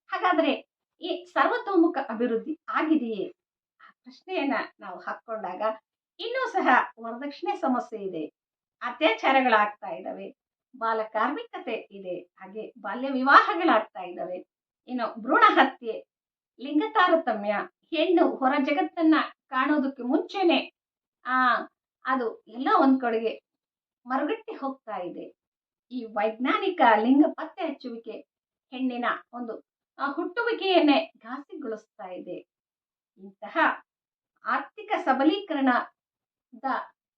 ಹಾಗಾದ್ರೆ ಈ ಸರ್ವತೋಮುಖ ಅಭಿವೃದ್ಧಿ ಆಗಿದೆಯೇ? ಆ ಪ್ರಶ್ನೆಯನ್ನ ನಾವು ಹಾಕೊಂಡಾಗ ಇನ್ನೂ ಸಹ ವರದಕ್ಷಿಣೆ ಸಮಸ್ಯೆ ಇದೆ, ಅತ್ಯಾಚಾರಗಳಾಗ್ತಾ ಇದ್ದಾವೆ, ಬಾಲ ಕಾರ್ಮಿಕತೆ ಇದೆ, ಹಾಗೆ ಬಾಲ್ಯ ವಿವಾಹಗಳಾಗ್ತಾ ಇದ್ದಾವೆ, ಇನ್ನು ಭ್ರೂಣ ಹತ್ಯೆ, ಲಿಂಗ ತಾರತಮ್ಯ, ಹೆಣ್ಣು ಹೊರ ಜಗತ್ತನ್ನ ಕಾಣೋದಕ್ಕೆ ಮುಂಚೆನೆ ಅದು ಎಲ್ಲ ಒಂದ್ ಕಡೆಗೆ ಮರುಗಟ್ಟಿ ಹೋಗ್ತಾ ಇದೆ. ಈ ವೈಜ್ಞಾನಿಕ ಲಿಂಗ ಪತ್ತೆ ಹಚ್ಚುವಿಕೆ ಹೆಣ್ಣಿನ ಒಂದು ಹುಟ್ಟುವಿಕೆಯನ್ನೇ ಘಾಸಿಗೊಳಿಸ್ತಾ ಇದೆ. ಇಂತಹ ಆರ್ಥಿಕ ಸಬಲೀಕರಣದ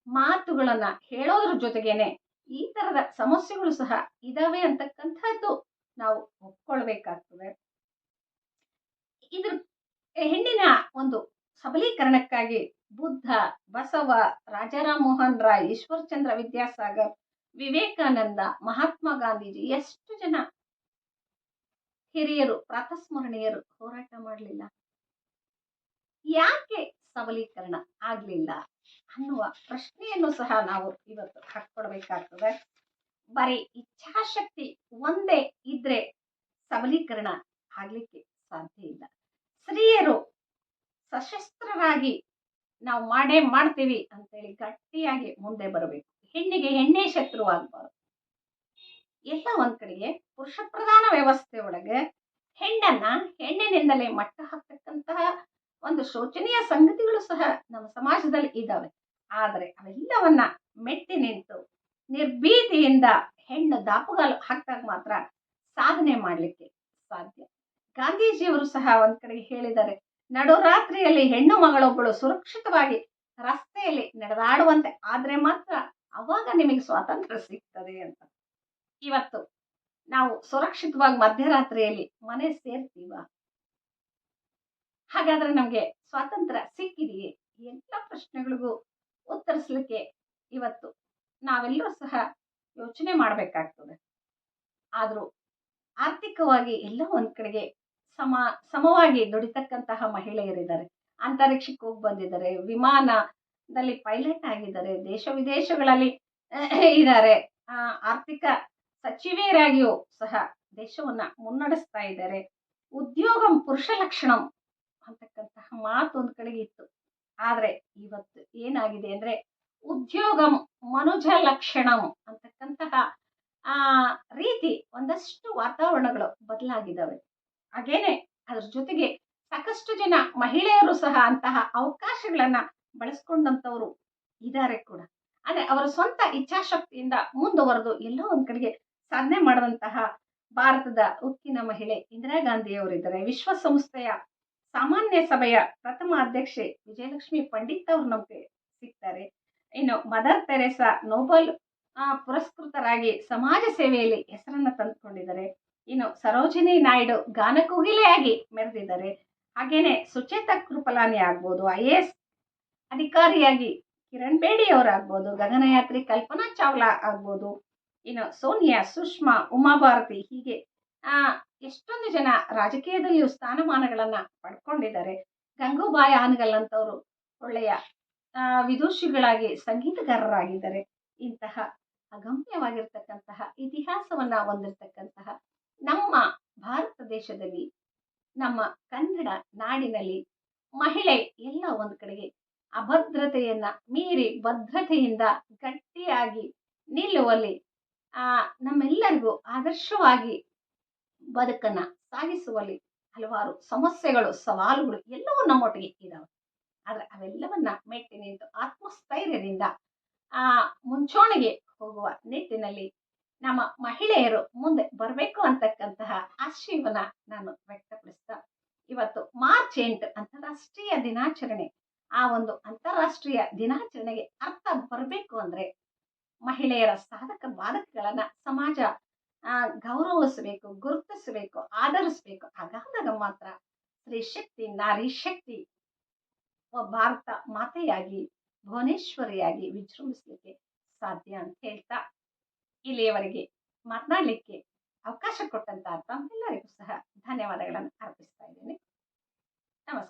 ಮಾತುಗಳನ್ನ ಹೇಳೋದ್ರ ಜೊತೆಗೇನೆ ಈ ತರದ ಸಮಸ್ಯೆಗಳು ಸಹ ಇದಾವೆ ಅಂತಕ್ಕಂಥದ್ದು ನಾವು ಒಪ್ಕೊಳ್ಬೇಕಾಗ್ತದೆ. ಇದ್ರ ಹೆಣ್ಣಿನ ಒಂದು ಸಬಲೀಕರಣಕ್ಕಾಗಿ ಬುದ್ಧ, ಬಸವ, ರಾಜಾರಾಮ್ ಮೋಹನ್ ರಾಯ್, ಈಶ್ವರ್ ಚಂದ್ರ ವಿದ್ಯಾಸಾಗರ್, ವಿವೇಕಾನಂದ, ಮಹಾತ್ಮ ಗಾಂಧೀಜಿ, ಎಷ್ಟು ಜನ ಹಿರಿಯರು, ಪ್ರಾತಸ್ಮರಣೀಯರು ಹೋರಾಟ ಮಾಡಲಿಲ್ಲ? ಯಾಕೆ ಸಬಲೀಕರಣ ಆಗ್ಲಿಲ್ಲ ಅನ್ನುವ ಪ್ರಶ್ನೆಯನ್ನು ಸಹ ನಾವು ಇವತ್ತು ಹಾಕೊಡ್ಬೇಕಾಗ್ತದೆ. ಬರೀ ಇಚ್ಛಾಶಕ್ತಿ ಒಂದೇ ಇದ್ರೆ ಸಬಲೀಕರಣ ಆಗ್ಲಿಕ್ಕೆ ಸಾಧ್ಯ ಇಲ್ಲ. ಸ್ತ್ರೀಯರು ಸಶಸ್ತ್ರರಾಗಿ ನಾವು ಮಾಡೇ ಮಾಡ್ತೀವಿ ಅಂತೇಳಿ ಗಟ್ಟಿಯಾಗಿ ಮುಂದೆ ಬರಬೇಕು. ಹೆಣ್ಣಿಗೆ ಹೆಣ್ಣೇ ಶತ್ರುವಾಗಬಾರದು. ಎಲ್ಲ ಒಂದ್ ಕಡೆಗೆ ಪುರುಷ ಪ್ರಧಾನ ವ್ಯವಸ್ಥೆ ಒಳಗೆ ಹೆಣ್ಣಿನಿಂದಲೇ ಮಟ್ಟ ಹಾಕ್ತಕ್ಕಂತಹ ಒಂದು ಶೋಚನೀಯ ಸಂಗತಿಗಳು ಸಹ ನಮ್ಮ ಸಮಾಜದಲ್ಲಿ ಇದ್ದಾವೆ. ಆದರೆ ಅವೆಲ್ಲವನ್ನ ಮೆಟ್ಟಿ ನಿಂತು ನಿರ್ಭೀತಿಯಿಂದ ಹೆಣ್ಣು ದಾಪುಗಾಲು ಹಾಕಿದಾಗ ಮಾತ್ರ ಸಾಧನೆ ಮಾಡ್ಲಿಕ್ಕೆ ಸಾಧ್ಯ. ಗಾಂಧೀಜಿಯವರು ಸಹ ಒಂದ್ ಕಡೆಗೆ ಹೇಳಿದ್ದಾರೆ, ನಡುರಾತ್ರಿಯಲ್ಲಿ ಹೆಣ್ಣು ಮಗಳೊಬ್ಬಳು ಸುರಕ್ಷಿತವಾಗಿ ರಸ್ತೆಯಲ್ಲಿ ನಡೆದಾಡುವಂತೆ ಆದ್ರೆ ಮಾತ್ರ ಅವಾಗ ನಿಮಗೆ ಸ್ವಾತಂತ್ರ್ಯ ಸಿಗ್ತದೆ ಅಂತ. ಇವತ್ತು ನಾವು ಸುರಕ್ಷಿತವಾಗಿ ಮಧ್ಯರಾತ್ರಿಯಲ್ಲಿ ಮನೆ ಸೇರ್ತೀವ? ಹಾಗಾದ್ರೆ ನಮ್ಗೆ ಸ್ವಾತಂತ್ರ್ಯ ಸಿಕ್ಕಿದೆಯೇ? ಎಲ್ಲ ಪ್ರಶ್ನೆಗಳಿಗೂ ಉತ್ತರಿಸಲಿಕ್ಕೆ ಇವತ್ತು ನಾವೆಲ್ಲರೂ ಸಹ ಯೋಚನೆ ಮಾಡಬೇಕಾಗ್ತದೆ. ಆದ್ರೂ ಆರ್ಥಿಕವಾಗಿ ಎಲ್ಲ ಒಂದ್ ಕಡೆಗೆ ಸಮವಾಗಿ ದುಡಿತಕ್ಕಂತಹ ಮಹಿಳೆಯರಿದ್ದಾರೆ. ಅಂತರಿಕ್ಷಕ್ಕೆ ಹೋಗಿ ಬಂದಿದ್ದಾರೆ, ವಿಮಾನದಲ್ಲಿ ಪೈಲಟ್ ಆಗಿದ್ದಾರೆ, ದೇಶ ವಿದೇಶಗಳಲ್ಲಿ ಇದ್ದಾರೆ, ಆರ್ಥಿಕ ಸಚಿವೆಯರಾಗಿಯೂ ಸಹ ದೇಶವನ್ನ ಮುನ್ನಡೆಸ್ತಾ ಇದ್ದಾರೆ. ಉದ್ಯೋಗಂ ಪುರುಷ ಲಕ್ಷಣಂ ಅಂತಕ್ಕಂತಹ ಮಾತು ಒಂದ್ ಕಡೆಗೆ ಇತ್ತು. ಆದ್ರೆ ಇವತ್ತು ಏನಾಗಿದೆ ಅಂದ್ರೆ ಉದ್ಯೋಗಂ ಮನುಜ ಲಕ್ಷಣಂ ಅಂತಕ್ಕಂತಹ ರೀತಿ ಒಂದಷ್ಟು ವಾತಾವರಣಗಳು ಬದಲಾಗಿದ್ದಾವೆ. ಹಾಗೇನೆ ಅದ್ರ ಜೊತೆಗೆ ಸಾಕಷ್ಟು ಜನ ಮಹಿಳೆಯರು ಸಹ ಅಂತಹ ಅವಕಾಶಗಳನ್ನ ಬಳಸ್ಕೊಂಡಂತವ್ರು ಇದ್ದಾರೆ ಕೂಡ. ಆದ್ರೆ ಅವರ ಸ್ವಂತ ಇಚ್ಛಾಶಕ್ತಿಯಿಂದ ಮುಂದುವರೆದು ಎಲ್ಲೋ ಒಂದ್ ಕಡೆಗೆ ಸಾಧನೆ ಮಾಡಿದಂತಹ ಭಾರತದ ಉಕ್ಕಿನ ಮಹಿಳೆ ಇಂದಿರಾ ಗಾಂಧಿಯವರಿದ್ದಾರೆ. ವಿಶ್ವಸಂಸ್ಥೆಯ ಸಾಮಾನ್ಯ ಸಭೆಯ ಪ್ರಥಮ ಅಧ್ಯಕ್ಷೆ ವಿಜಯಲಕ್ಷ್ಮಿ ಪಂಡಿತ್ ಅವರು ನಮ್ಗೆ ಸಿಗ್ತಾರೆ. ಇನ್ನು ಮದರ್ ತೆರೇಸಾ ನೋಬೆಲ್ ಪುರಸ್ಕೃತರಾಗಿ ಸಮಾಜ ಸೇವೆಯಲ್ಲಿ ಹೆಸರನ್ನ ತಂದುಕೊಂಡಿದ್ದಾರೆ. ಇನ್ನು ಸರೋಜಿನಿ ನಾಯ್ಡು ಗಾನಕೋಗಿಲೆಯಾಗಿ ಮೆರೆದಿದ್ದಾರೆ. ಹಾಗೇನೆ ಸುಚೇತಾ ಕೃಪಲಾನಿ ಆಗ್ಬೋದು, IAS ಅಧಿಕಾರಿಯಾಗಿ ಕಿರಣ್ ಬೇಡಿ ಅವರಾಗ್ಬೋದು, ಗಗನಯಾತ್ರಿ ಕಲ್ಪನಾ ಚಾವ್ಲಾ ಆಗ್ಬೋದು, ಇನ್ನು ಸೋನಿಯಾ, ಸುಷ್ಮಾ, ಉಮಾಭಾರತಿ, ಹೀಗೆ ಎಷ್ಟೊಂದು ಜನ ರಾಜಕೀಯದಲ್ಲಿಯೂ ಸ್ಥಾನಮಾನಗಳನ್ನ ಪಡ್ಕೊಂಡಿದ್ದಾರೆ. ಗಂಗೂಬಾಯಿ ಹಾನಗಲ್ ಅಂತವರು ಒಳ್ಳೆಯ ವಿದೂಷಿಗಳಾಗಿ ಸಂಗೀತಗಾರರಾಗಿದ್ದಾರೆ. ಇಂತಹ ಅಗಮ್ಯವಾಗಿರ್ತಕ್ಕಂತಹ ಇತಿಹಾಸವನ್ನ ಹೊಂದಿರತಕ್ಕಂತಹ ನಮ್ಮ ಭಾರತ ದೇಶದಲ್ಲಿ, ನಮ್ಮ ಕನ್ನಡ ನಾಡಿನಲ್ಲಿ ಮಹಿಳೆ ಎಲ್ಲ ಒಂದು ಕಡೆಗೆ ಅಭದ್ರತೆಯನ್ನ ಮೀರಿ ಭದ್ರತೆಯಿಂದ ಗಟ್ಟಿಯಾಗಿ ನಿಲ್ಲುವಲ್ಲಿ ನಮ್ಮೆಲ್ಲರಿಗೂ ಆದರ್ಶವಾಗಿ ಬದುಕನ್ನ ಸಾಗಿಸುವಲ್ಲಿ ಹಲವಾರು ಸಮಸ್ಯೆಗಳು, ಸವಾಲುಗಳು ಎಲ್ಲವೂ ನಮ್ಮೊಟ್ಟಿಗೆ ಇದಾವೆ. ಆದ್ರೆ ಅವೆಲ್ಲವನ್ನ ಮೆಟ್ಟಿ ನಿಂತು ಆತ್ಮಸ್ಥೈರ್ಯದಿಂದ ಮುಂಚೂಣಿಗೆ ಹೋಗುವ ನಿಟ್ಟಿನಲ್ಲಿ ನಮ್ಮ ಮಹಿಳೆಯರು ಮುಂದೆ ಬರಬೇಕು ಅಂತಕ್ಕಂತಹ ಆಶಯವನ್ನ ನಾನು ವ್ಯಕ್ತಪಡಿಸ್ತಾ, ಇವತ್ತು ಮಾರ್ಚ್ 8 ಅಂತಾರಾಷ್ಟ್ರೀಯ ದಿನಾಚರಣೆ. ಆ ಒಂದು ಅಂತಾರಾಷ್ಟ್ರೀಯ ದಿನಾಚರಣೆಗೆ ಅರ್ಥ ಬರಬೇಕು ಅಂದ್ರೆ ಮಹಿಳೆಯರ ಸಾಧಕ ಬಾಧಕಗಳನ್ನ ಸಮಾಜ ಗೌರವಿಸಬೇಕು, ಗುರುತಿಸಬೇಕು, ಆಧರಿಸಬೇಕು. ಹಾಗಾದಾಗ ಮಾತ್ರ ಸ್ತ್ರೀ ಶಕ್ತಿ, ನಾರಿ ಶಕ್ತಿ ಭಾರತ ಮಾತೆಯಾಗಿ, ಭುವನೇಶ್ವರಿಯಾಗಿ ವಿಜೃಂಭಿಸಲಿಕ್ಕೆ ಸಾಧ್ಯ ಅಂತ ಹೇಳ್ತಾ, ಇಲ್ಲಿಯವರೆಗೆ ಮಾತನಾಡಲಿಕ್ಕೆ ಅವಕಾಶ ಕೊಟ್ಟಂತ ತಮ್ಮೆಲ್ಲರಿಗೂ ಸಹ ಧನ್ಯವಾದಗಳನ್ನು ಅರ್ಪಿಸ್ತಾ ಇದ್ದೇನೆ. ನಮಸ್ಕಾರ.